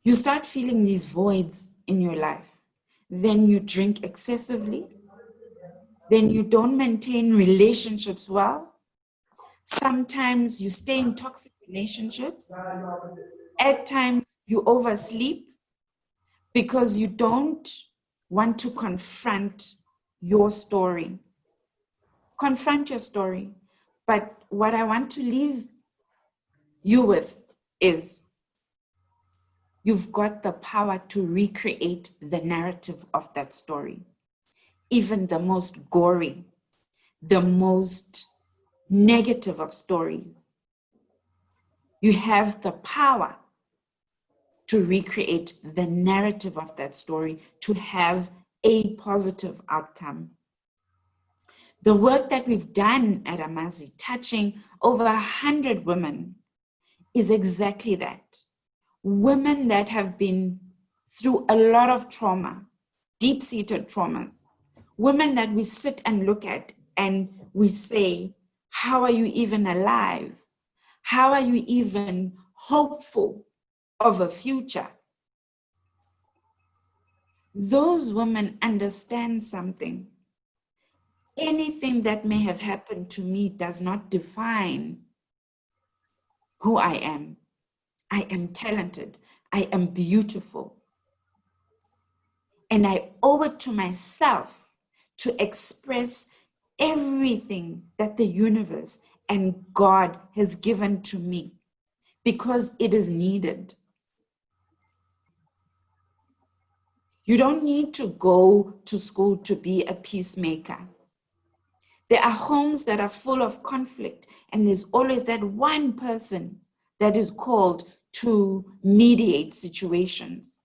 you start feeling these voids in your life. Then you drink excessively. Then you don't maintain relationships well. Sometimes you stay in toxic relationships. At times you oversleep because you don't want to confront your story. Confront your story. But what I want to leave you with is you've got the power to recreate the narrative of that story. Even the most gory, the most negative of stories. You have the power to recreate the narrative of that story to have a positive outcome. The work that we've done at Amazi, touching over 100 women, is exactly that. Women that have been through a lot of trauma, deep-seated traumas. Women that we sit and look at and we say, how are you even alive? How are you even hopeful of a future? Those women understand something. Anything that may have happened to me does not define who I am. I am talented. I am beautiful. And I owe it to myself to express everything that the universe and God has given to me because it is needed. You don't need to go to school to be a peacemaker. There are homes that are full of conflict, and there's always that one person that is called to mediate situations.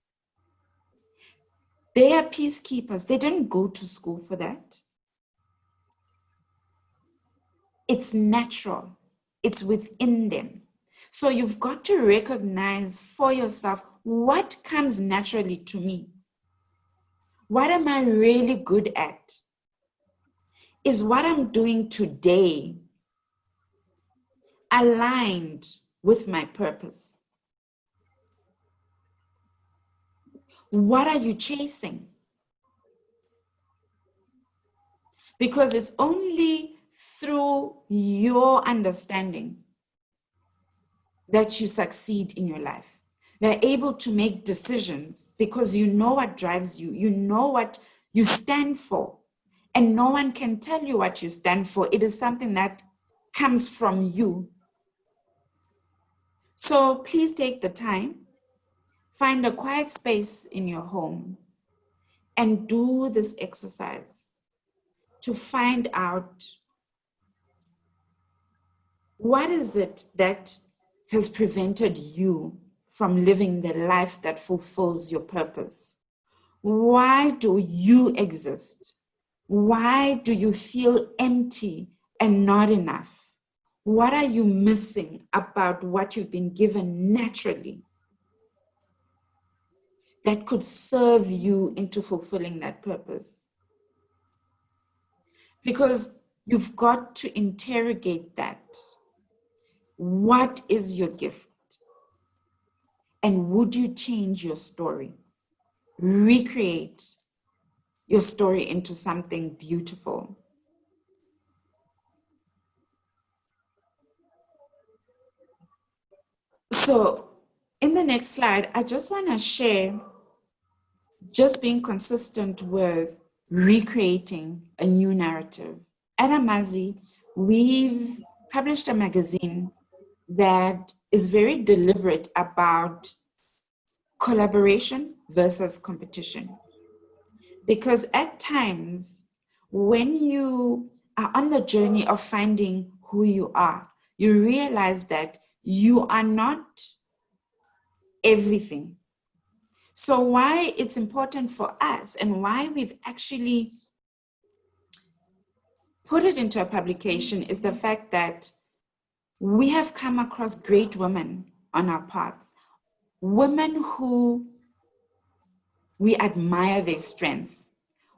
They are peacekeepers. They didn't go to school for that. It's natural. It's within them. So you've got to recognize for yourself what comes naturally to me. What am I really good at? Is what I'm doing today aligned with my purpose? What are you chasing? Because it's only through your understanding that you succeed in your life. You're able to make decisions because you know what drives you. You know what you stand for. And no one can tell you what you stand for. It is something that comes from you. So please take the time, find a quiet space in your home, and do this exercise to find out what is it that has prevented you from living the life that fulfills your purpose. Why do you exist? Why do you feel empty and not enough? What are you missing about what you've been given naturally that could serve you into fulfilling that purpose? Because you've got to interrogate that. What is your gift? And would you change your story? Recreate your story into something beautiful. So in the next slide, I just want to share just being consistent with recreating a new narrative. At Amazi, we've published a magazine that is very deliberate about collaboration versus competition. Because at times, when you are on the journey of finding who you are, you realize that you are not everything. So why it's important for us and why we've actually put it into a publication is the fact that we have come across great women on our paths, women who we admire their strength,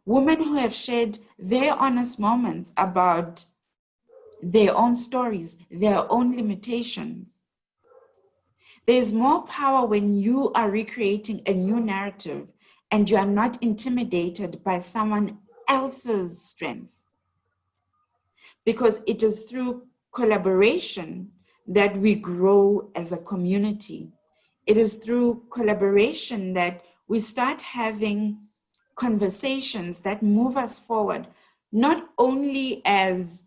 women who have shared their honest moments about their own stories, their own limitations. There's more power when you are recreating a new narrative and you are not intimidated by someone else's strength. Because it is through collaboration that we grow as a community. It is through collaboration that we start having conversations that move us forward, not only as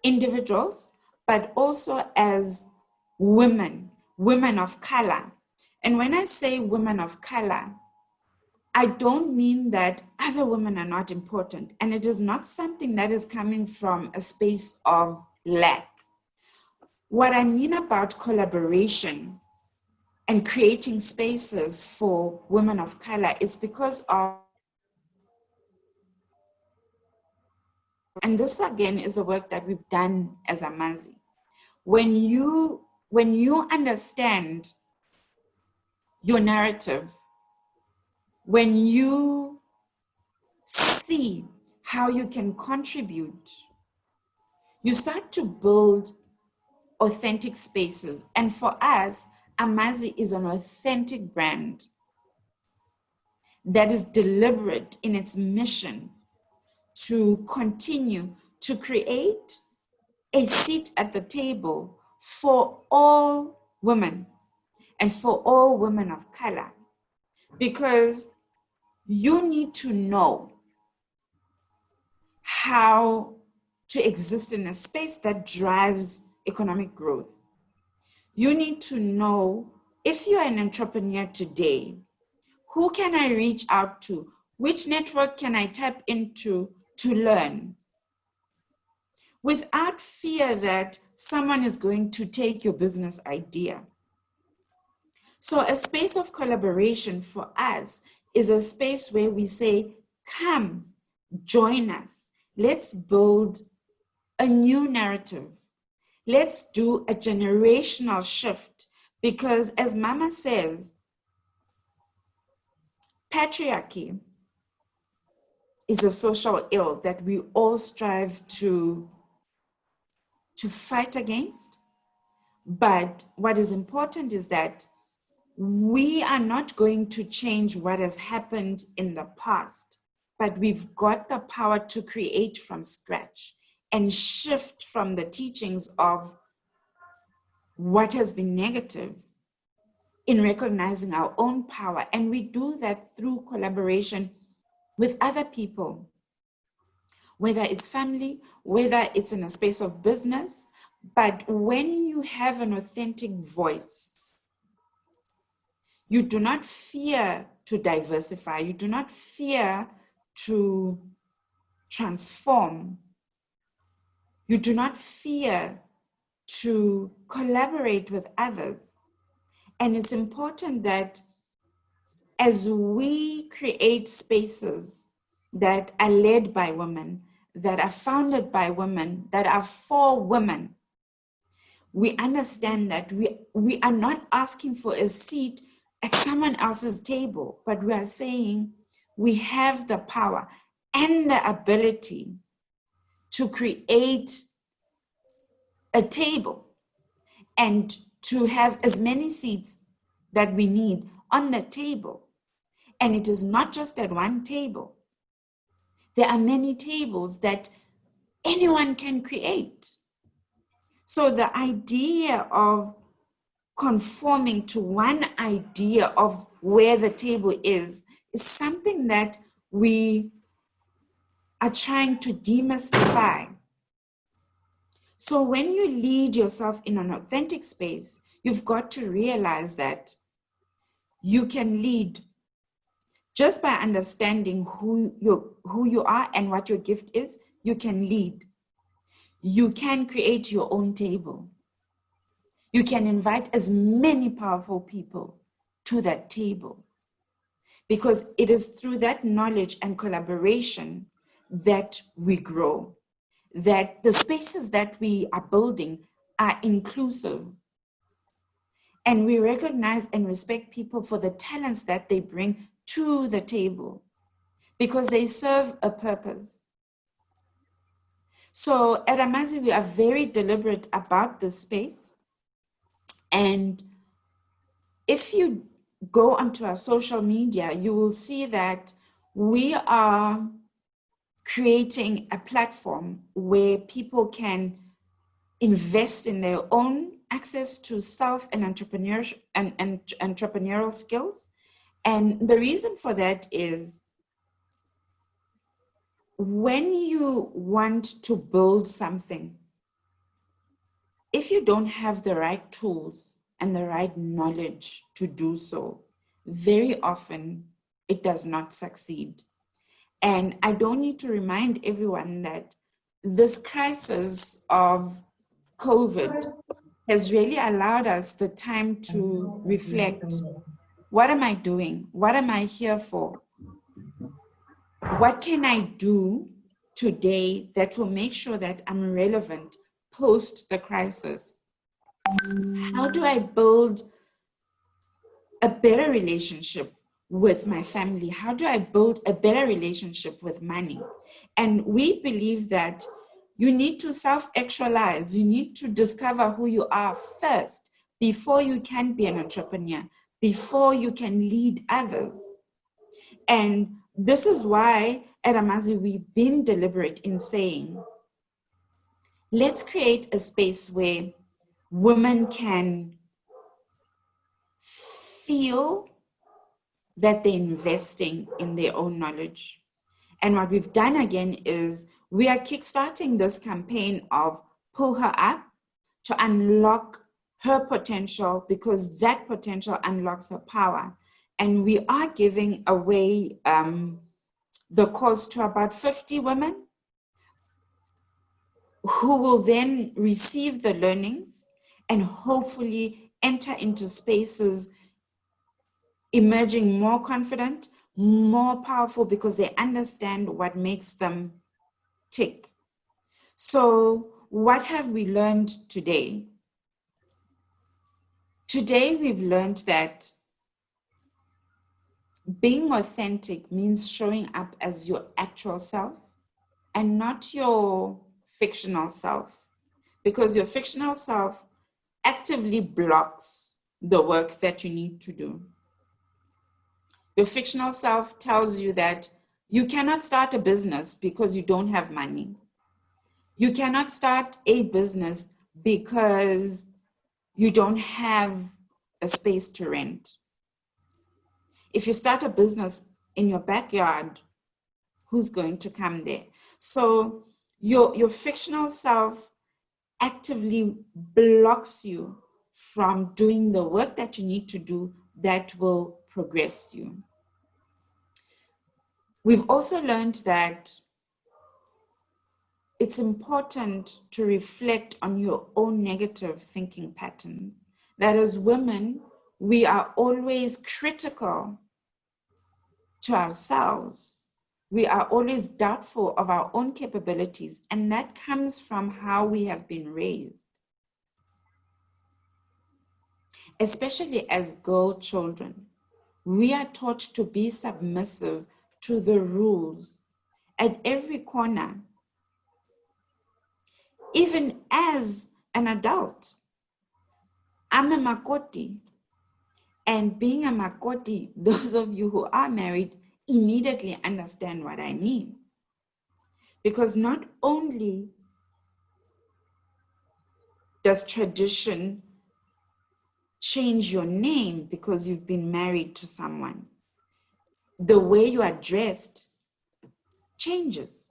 individuals, but also as women, women of color. And when I say women of color, I don't mean that other women are not important. And it is not something that is coming from a space of lack. What I mean about collaboration and creating spaces for women of color is because of, and this again is the work that we've done as Amazi. When you understand your narrative, when you see how you can contribute, you start to build authentic spaces. And for us, Amazi is an authentic brand that is deliberate in its mission to continue to create a seat at the table for all women and for all women of color. Because you need to know how to exist in a space that drives economic growth. You need to know, if you're an entrepreneur today, who can I reach out to? Which network can I tap into to learn? Without fear that someone is going to take your business idea. So a space of collaboration for us is a space where we say, come, join us. Let's build a new narrative. Let's do a generational shift, because as Mama says, patriarchy is a social ill that we all strive to fight against. But what is important is that we are not going to change what has happened in the past, but we've got the power to create from scratch and shift from the teachings of what has been negative in recognizing our own power. And we do that through collaboration with other people, whether it's family, whether it's in a space of business. But when you have an authentic voice, you do not fear to diversify. You do not fear to transform. You do not fear to collaborate with others. And it's important that as we create spaces that are led by women, that are founded by women, that are for women, we understand that we are not asking for a seat at someone else's table, but we are saying we have the power and the ability to create a table and to have as many seats that we need on the table. And it is not just at one table. There are many tables that anyone can create. So the idea of conforming to one idea of where the table is something that we are trying to demystify. So when you lead yourself in an authentic space, you've got to realize that you can lead just by understanding who you are and what your gift is. You can lead. You can create your own table. You can invite as many powerful people to that table, because it is through that knowledge and collaboration that we grow, that the spaces that we are building are inclusive. And we recognize and respect people for the talents that they bring to the table, because they serve a purpose. So at Amazi, we are very deliberate about this space. And if you go onto our social media, you will see that we are creating a platform where people can invest in their own access to self and entrepreneurial skills. And the reason for that is, when you want to build something, if you don't have the right tools and the right knowledge to do so, very often it does not succeed. And I don't need to remind everyone that this crisis of COVID has really allowed us the time to reflect. What am I doing? What am I here for? What can I do today that will make sure that I'm relevant post the crisis? How do I build a better relationship with my family? How do I build a better relationship with money? And we believe that you need to self-actualize. You need to discover who you are first before you can be an entrepreneur, before you can lead others. And this is why at Amazi, we've been deliberate in saying, let's create a space where women can feel that they're investing in their own knowledge. And what we've done again is we are kickstarting this campaign of Pull Her Up to unlock her potential, because that potential unlocks her power. And we are giving away the course to about 50 women who will then receive the learnings and hopefully enter into spaces emerging more confident, more powerful, because they understand what makes them tick. So what have we learned today? Today we've learned that being authentic means showing up as your actual self and not your fictional self, because your fictional self actively blocks the work that you need to do. Your fictional self tells you that you cannot start a business because you don't have money. You cannot start a business because you don't have a space to rent. If you start a business in your backyard, who's going to come there? So your fictional self actively blocks you from doing the work that you need to do that will progress you. We've also learned that it's important to reflect on your own negative thinking patterns. That as women, we are always critical to ourselves. We are always doubtful of our own capabilities, and that comes from how we have been raised. Especially as girl children, we are taught to be submissive to the rules at every corner. Even as an adult, I'm a makoti. And being a makoti, those of you who are married immediately understand what I mean. Because not only does tradition change your name because you've been married to someone, the way you are dressed changes.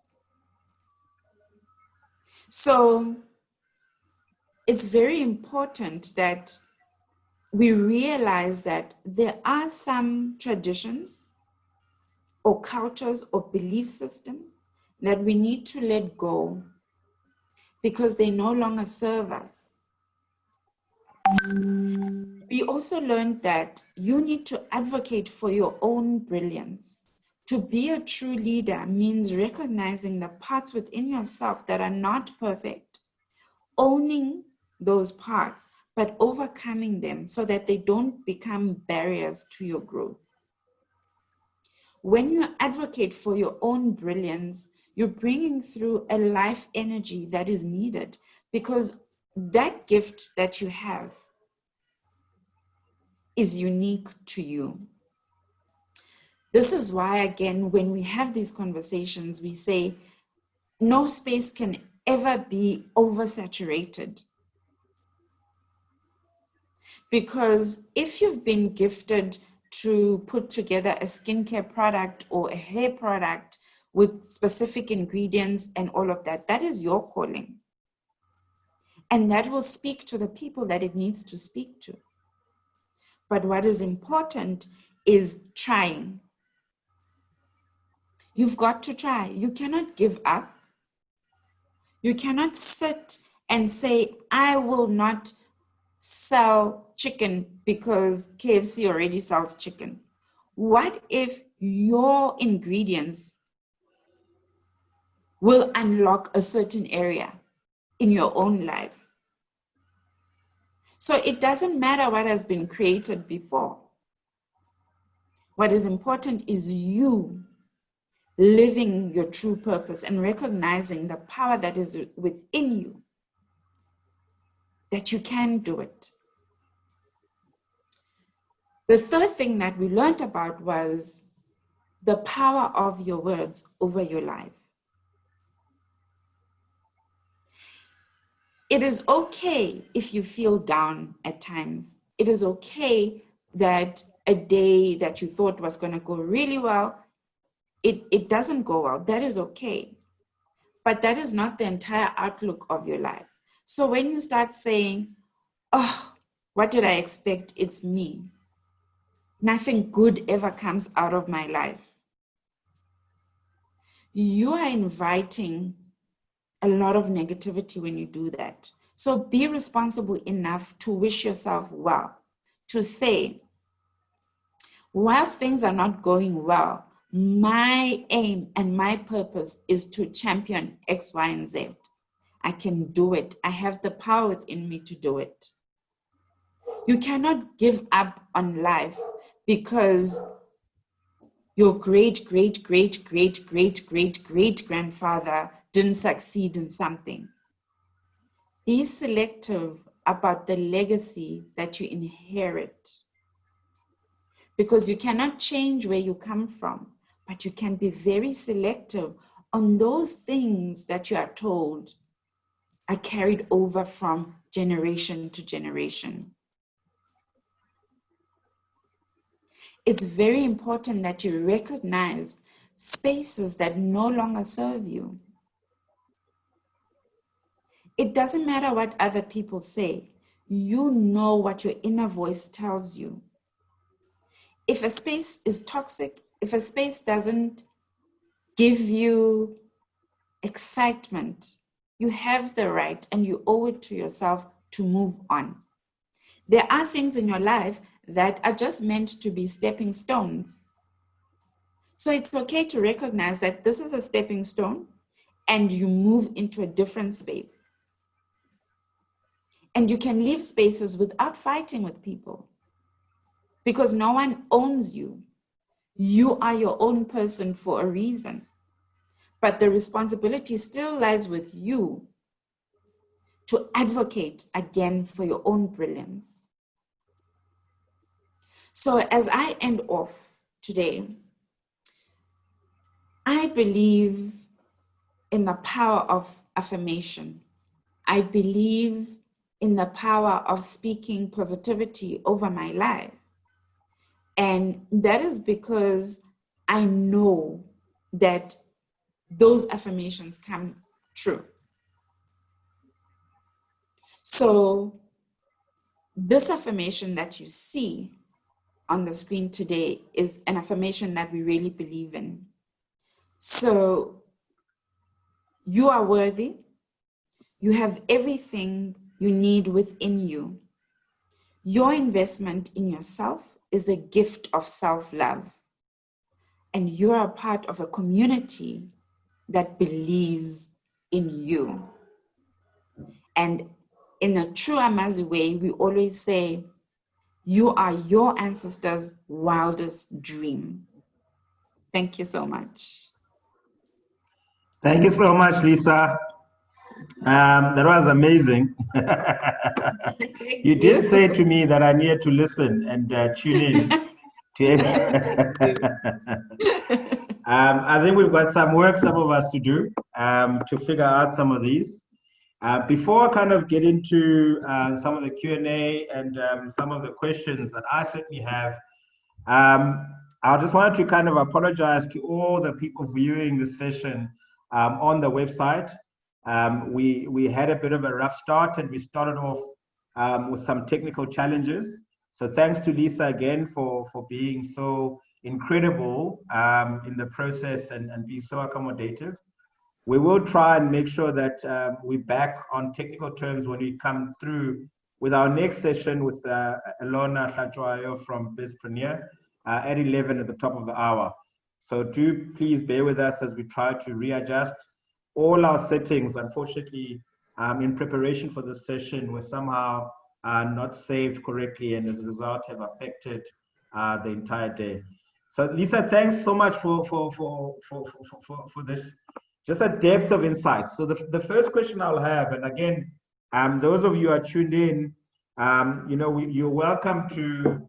So it's very important that we realize that there are some traditions or cultures or belief systems that we need to let go because they no longer serve us. We also learned that you need to advocate for your own brilliance. To be a true leader means recognizing the parts within yourself that are not perfect, owning those parts, but overcoming them so that they don't become barriers to your growth. When you advocate for your own brilliance, you're bringing through a life energy that is needed, because that gift that you have is unique to you. This is why, again, when we have these conversations, we say no space can ever be oversaturated. Because if you've been gifted to put together a skincare product or a hair product with specific ingredients and all of that, that is your calling. And that will speak to the people that it needs to speak to. But what is important is trying. You've got to try. You cannot give up. You cannot sit and say, I will not sell chicken because KFC already sells chicken. What if your ingredients will unlock a certain area in your own life? So it doesn't matter what has been created before. What is important is you living your true purpose and recognizing the power that is within you, that you can do it. The third thing that we learned about was the power of your words over your life. It is okay if you feel down at times. It is okay that a day that you thought was going to go really well, it doesn't go well. That is okay. But that is not the entire outlook of your life. So when you start saying, oh, what did I expect? It's me. Nothing good ever comes out of my life. You are inviting a lot of negativity when you do that. So be responsible enough to wish yourself well, to say, whilst things are not going well, my aim and my purpose is to champion X, Y, and Z. I can do it. I have the power within me to do it. You cannot give up on life because your great grandfather didn't succeed in something. Be selective about the legacy that you inherit, because you cannot change where you come from, but you can be very selective on those things that you are told are carried over from generation to generation. It's very important that you recognize spaces that no longer serve you. It doesn't matter what other people say. You know what your inner voice tells you. If a space is toxic, if a space doesn't give you excitement, you have the right and you owe it to yourself to move on. There are things in your life that are just meant to be stepping stones. So it's okay to recognize that this is a stepping stone and you move into a different space. And you can leave spaces without fighting with people because no one owns you. You are your own person for a reason. But the responsibility still lies with you to advocate again for your own brilliance. So as I end off today, I believe in the power of affirmation. I believe in the power of speaking positivity over my life. And that is because I know that those affirmations come true. So this affirmation that you see on the screen today is an affirmation that we really believe in. So you are worthy. You have everything you need within you. Your investment in yourself is a gift of self-love. And you're a part of a community that believes in you. And in a true Amazi way, we always say, you are your ancestors' wildest dream. Thank you so much. Thank you so much, Lisa. That was amazing. You did say to me that I needed to listen and tune in to I think we've got some work, some of us, to do to figure out some of these. Before I kind of get into some of the Q&A and some of the questions that I certainly have, I just wanted to kind of apologize to all the people viewing the session on the website. We had a bit of a rough start, and we started off with some technical challenges. So thanks to Lisa again for being so incredible in the process and being so accommodative. We will try and make sure that we're back on technical terms when we come through with our next session with Alona Hlachwayo from Bizpreneur at 11 at the top of the hour. So do please bear with us as we try to readjust all our settings. Unfortunately, in preparation for this session, were somehow not saved correctly, and as a result have affected the entire day. So Lisa, thanks so much for this. Just a depth of insight. So the first question I'll have, and again, those of you who are tuned in, you're welcome to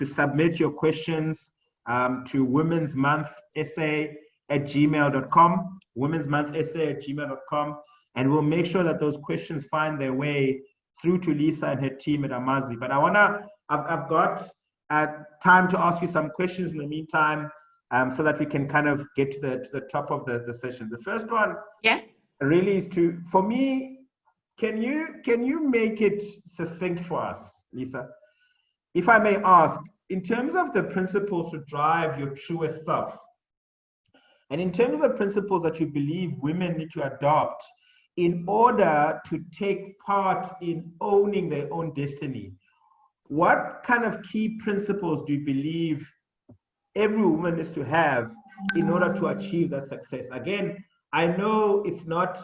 submit your questions to Women's Month SA@gmail.com, Women's Month SA@gmail.com, and we'll make sure that those questions find their way through to Lisa and her team at Amazi. But I've got time to ask you some questions in the meantime, so that we can kind of get to the top of the session. The first one, really is for me, can you make it succinct for us, Lisa? If I may ask, in terms of the principles to drive your truest self, and in terms of the principles that you believe women need to adopt in order to take part in owning their own destiny, what kind of key principles do you believe every woman is to have in order to achieve that success? Again, I know it's not,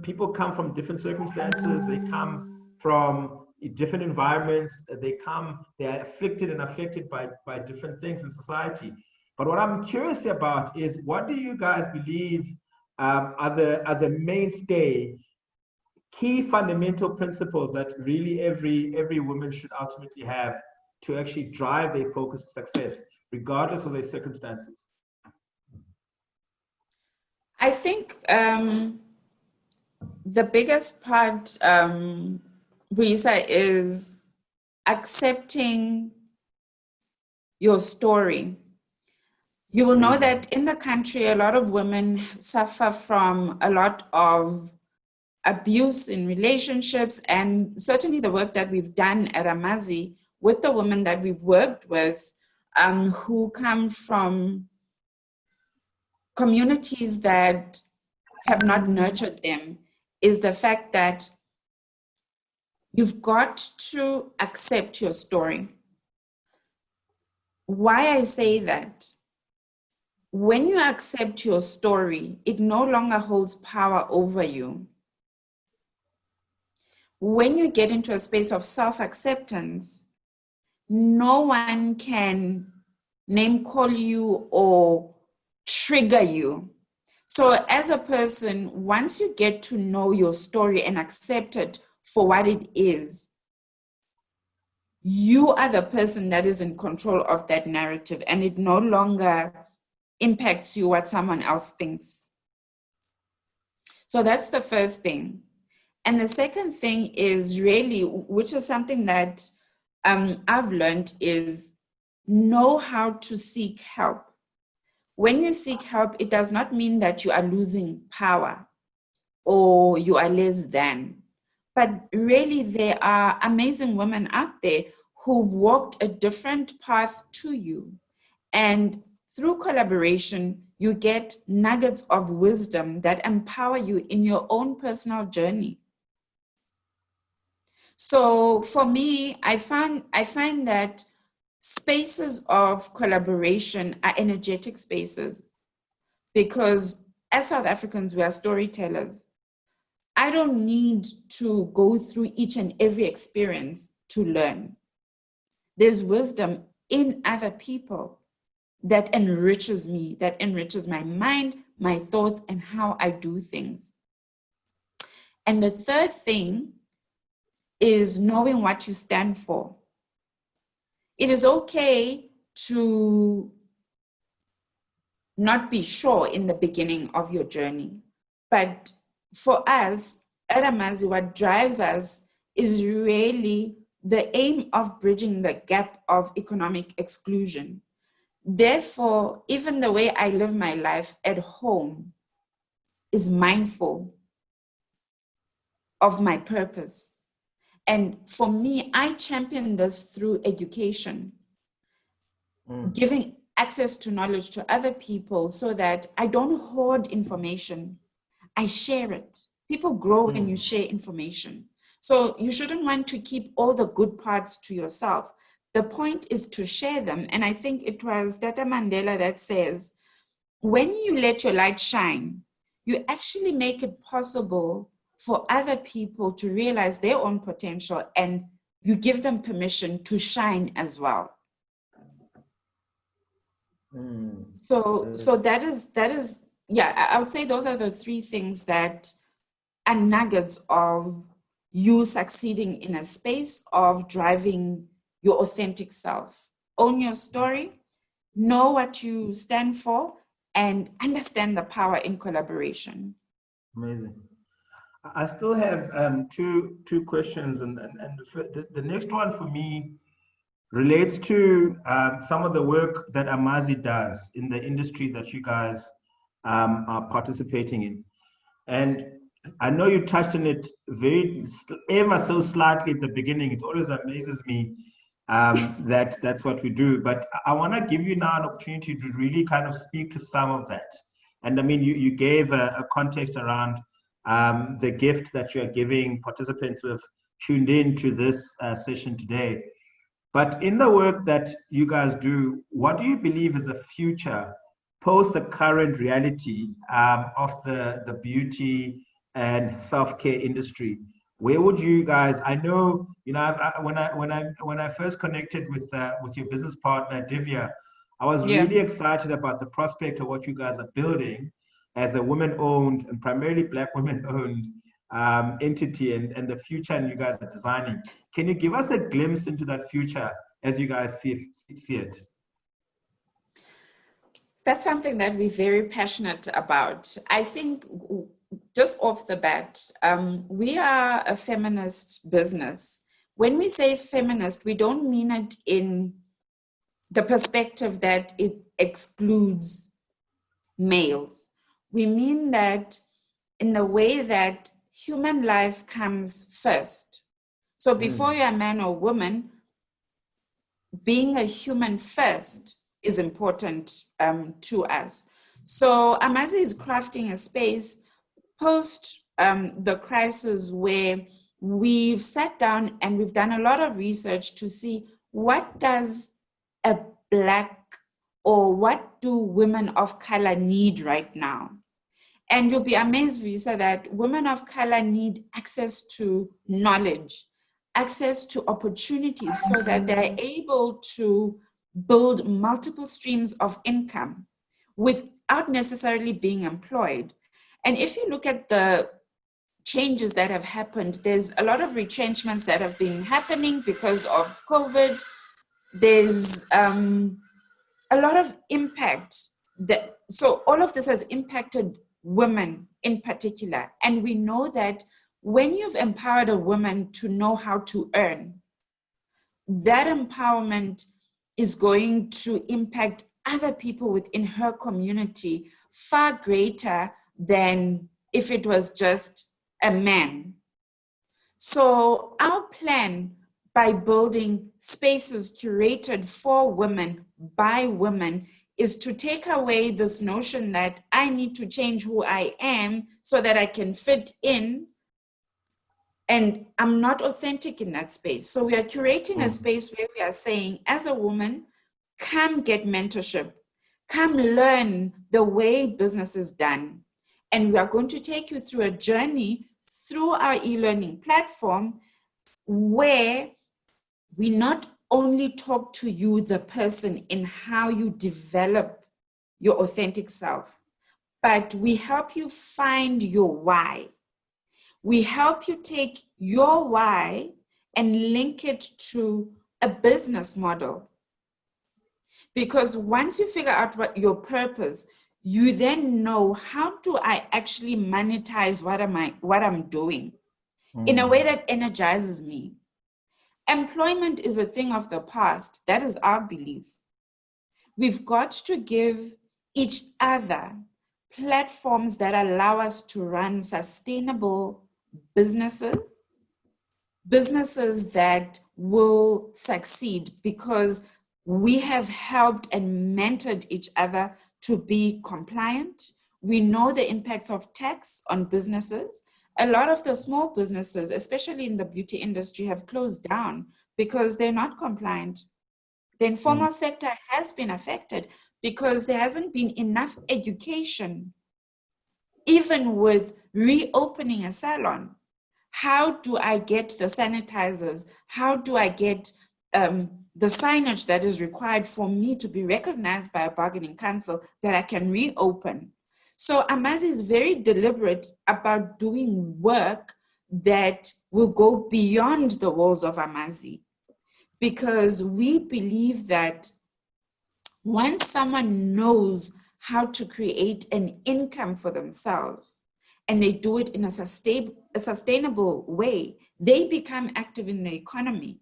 people come from different circumstances, they come from different environments, they're afflicted and affected by different things in society. But what I'm curious about is, what do you guys believe are the mainstay, key fundamental principles that really every woman should ultimately have to actually drive their focus to success, regardless of their circumstances? I think the biggest part, Risa, is accepting your story. You will know that in the country, a lot of women suffer from a lot of abuse in relationships, and certainly the work that we've done at Amazi with the women that we've worked with, who come from communities that have not nurtured them, is the fact that you've got to accept your story. Why I say that? When you accept your story, it no longer holds power over you. When you get into a space of self-acceptance, no one can name call you or trigger you. So as a person, once you get to know your story and accept it for what it is, you are the person that is in control of that narrative, and it no longer impacts you what someone else thinks. So that's the first thing. And the second thing is really, which is something that I've learned, is know how to seek help. When you seek help, it does not mean that you are losing power or you are less than. But really, there are amazing women out there who've walked a different path to you. And through collaboration, you get nuggets of wisdom that empower you in your own personal journey. So for me, I find that spaces of collaboration are energetic spaces, because as South Africans, we are storytellers. I don't need to go through each and every experience to learn. There's wisdom in other people that enriches me, that enriches my mind, my thoughts, and how I do things. And the third thing is knowing what you stand for. It is okay to not be sure in the beginning of your journey. But for us, at Amazi, what drives us is really the aim of bridging the gap of economic exclusion. Therefore, even the way I live my life at home is mindful of my purpose. And for me, I champion this through education, giving access to knowledge to other people so that I don't hoard information. I share it. People grow when you share information. So you shouldn't want to keep all the good parts to yourself. The point is to share them. And I think it was Tata Mandela that says, when you let your light shine, you actually make it possible for other people to realize their own potential, and you give them permission to shine as well. So that is, yeah, I would say those are the three things that are nuggets of you succeeding in a space of driving your authentic self. Own your story, know what you stand for, and understand the power in collaboration. Amazing. I still have two questions, and the next one for me relates to some of the work that Amazi does in the industry that you guys are participating in. And I know you touched on it ever so slightly at the beginning. It always amazes me that that's what we do. But I want to give you now an opportunity to really kind of speak to some of that. And I mean, you gave a context around the gift that you are giving participants who have tuned in to this session today. But in the work that you guys do, what do you believe is the future post the current reality of the beauty and self-care industry? Where would you guys? I know, you know, when I first connected with your business partner Divya, I was really excited about the prospect of what you guys are building as a women-owned and primarily Black women-owned entity, and the future and you guys are designing. Can you give us a glimpse into that future as you guys see it? That's something that we're very passionate about. I think just off the bat, we are a feminist business. When we say feminist, we don't mean it in the perspective that it excludes males. We mean that in the way that human life comes first. So before you're a man or woman, being a human first is important to us. So Amazi is crafting a space post the crisis where we've sat down and we've done a lot of research to see what does a Black or what do women of color need right now. And you'll be amazed, Visa, that women of color need access to knowledge, access to opportunities so that they're able to build multiple streams of income without necessarily being employed. And if you look at the changes that have happened. There's a lot of retrenchments that have been happening because of COVID. There's a lot of impact so all of this has impacted women in particular. And we know that when you've empowered a woman to know how to earn, that empowerment is going to impact other people within her community far greater than if it was just a man. So our plan, by building spaces curated for women by women, is to take away this notion that I need to change who I am so that I can fit in, and I'm not authentic in that space. So we are curating a space where we are saying, as a woman, come get mentorship, come learn the way business is done. And we are going to take you through a journey through our e-learning platform where we not only talk to you, the person, in how you develop your authentic self, but we help you find your why. We help you take your why and link it to a business model. Because once you figure out what your purpose, you then know, how do I actually monetize what I'm doing in a way that energizes me? Employment is a thing of the past. That is our belief. We've got to give each other platforms that allow us to run sustainable businesses that will succeed because we have helped and mentored each other to be compliant. We know the impacts of tax on businesses. A lot of the small businesses, especially in the beauty industry, have closed down because they're not compliant. The informal sector has been affected because there hasn't been enough education. Even with reopening a salon, how do I get the sanitizers? How do I get the signage that is required for me to be recognized by a bargaining council that I can reopen? So Amazi is very deliberate about doing work that will go beyond the walls of Amazi, because we believe that once someone knows how to create an income for themselves and they do it in a sustainable way, they become active in the economy.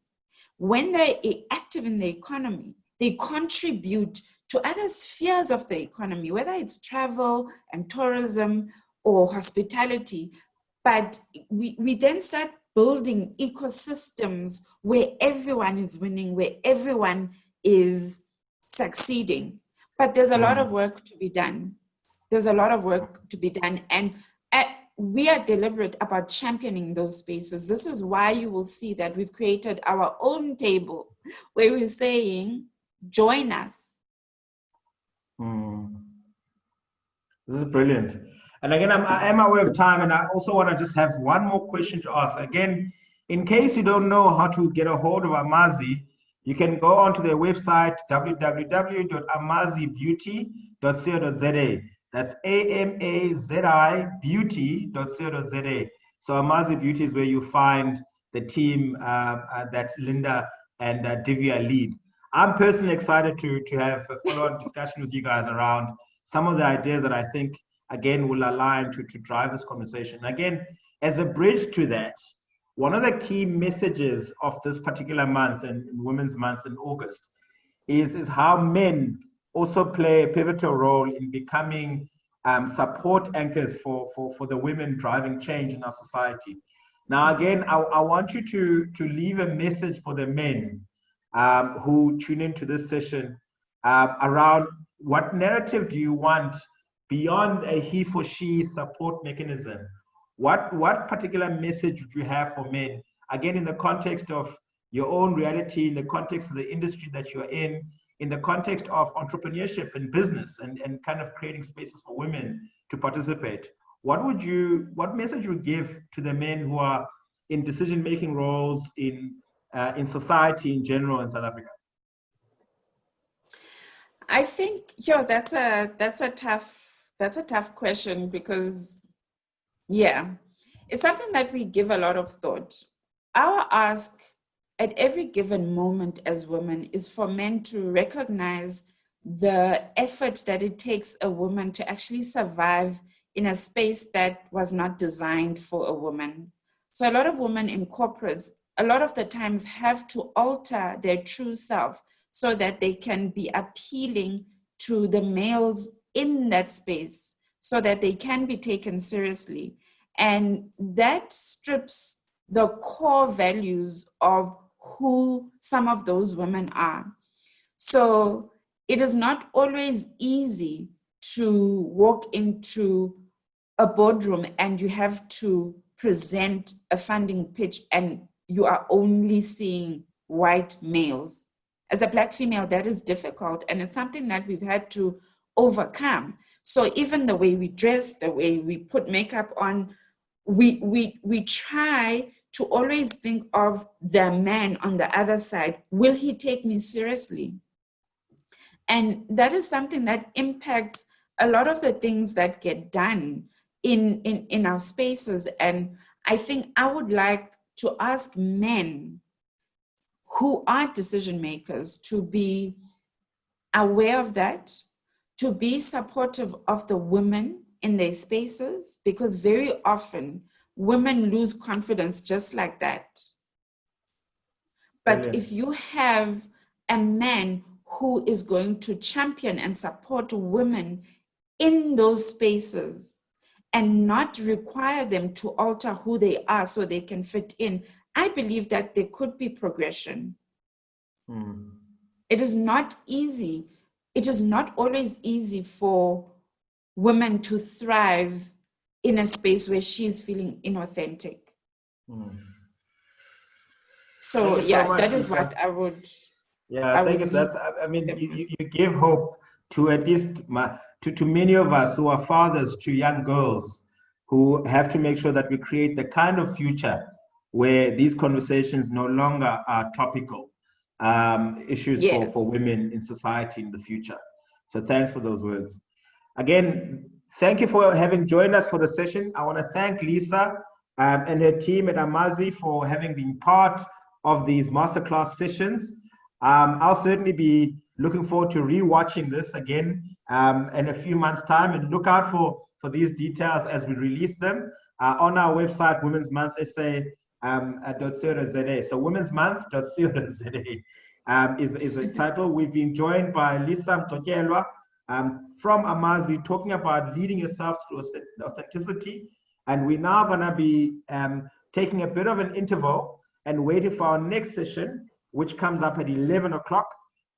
When they're active in the economy, they contribute to other spheres of the economy, whether it's travel and tourism or hospitality. But we then start building ecosystems where everyone is winning, where everyone is succeeding. But there's a lot of work to be done. There's a lot of work to be done. And we are deliberate about championing those spaces. This is why you will see that we've created our own table where we're saying, join us. This is brilliant. And again, I am aware of time, and I also want to just have one more question to ask. Again, in case you don't know how to get a hold of Amazi, you can go onto their website, www.amazibeauty.co.za. That's AMAZI beauty.co.za. So Amazi Beauty is where you find the team that Linda and Divya lead. I'm personally excited to have a follow-on discussion with you guys around some of the ideas that I think, again, will align to drive this conversation. Again, as a bridge to that, one of the key messages of this particular month, and Women's Month in August, is how men also play a pivotal role in becoming support anchors for the women driving change in our society. Now, again, I want you to leave a message for the men who tune into this session around what narrative do you want beyond a he for she support mechanism. What particular message would you have for men, again, in the context of your own reality, in the context of the industry that you're in the context of entrepreneurship and business and kind of creating spaces for women to participate? What message would you give to the men who are in decision-making roles in society in general in South Africa? I think, that's a tough question, because It's something that we give a lot of thought. Our ask at every given moment as women is for men to recognize the effort that it takes a woman to actually survive in a space that was not designed for a woman. So a lot of women in corporates, a lot of the times have to alter their true self so that they can be appealing to the males in that space so that they can be taken seriously. And that strips the core values of who some of those women are. So it is not always easy to walk into a boardroom and you have to present a funding pitch and you are only seeing white males. As a Black female, that is difficult, and it's something that we've had to overcome. So even the way we dress, the way we put makeup on, we try to always think of the man on the other side. Will he take me seriously? And that is something that impacts a lot of the things that get done in our spaces. And I think I would like to ask men who are decision makers to be aware of that, to be supportive of the women in their spaces, because very often women lose confidence just like that. But Brilliant. if you have a man who is going to champion and support women in those spaces and not require them to alter who they are so they can fit in, I believe that there could be progression. It is not easy. It is not always easy for women to thrive in a space where she's feeling inauthentic. So yeah, much, that is Lisa. what I would. Yeah, thank you. That's, I mean, you give hope to at least to many of us who are fathers to young girls who have to make sure that we create the kind of future where these conversations no longer are topical issues Yes. for women in society in the future. So thanks for those words. Again, thank you for having joined us for the session. I want to thank Lisa and her team at Amazi for having been part of these masterclass sessions. I'll certainly be looking forward to rewatching this again in a few months' time, and look out for these details as we release them on our website, Women's Month SA. .co.za. So Women's Month.co.za is a title. We've been joined by Lisa Mtokelwa from Amazi, talking about leading yourself through authenticity. And we're now going to be taking a bit of an interval and waiting for our next session, which comes up at 11 o'clock.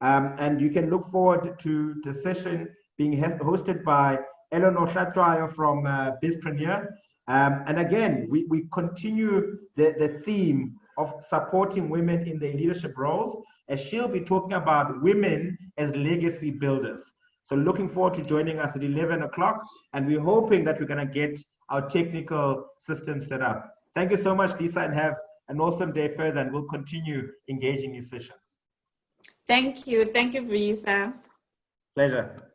And you can look forward to the session being hosted by Eleanor Shatrayo from Bizpreneur. And again, we continue the theme of supporting women in their leadership roles, as she'll be talking about women as legacy builders. So looking forward to joining us at 11 o'clock, and we're hoping that we're going to get our technical system set up. Thank you so much, Lisa, and have an awesome day further, and we'll continue engaging these sessions. Thank you. Thank you, Risa. Pleasure.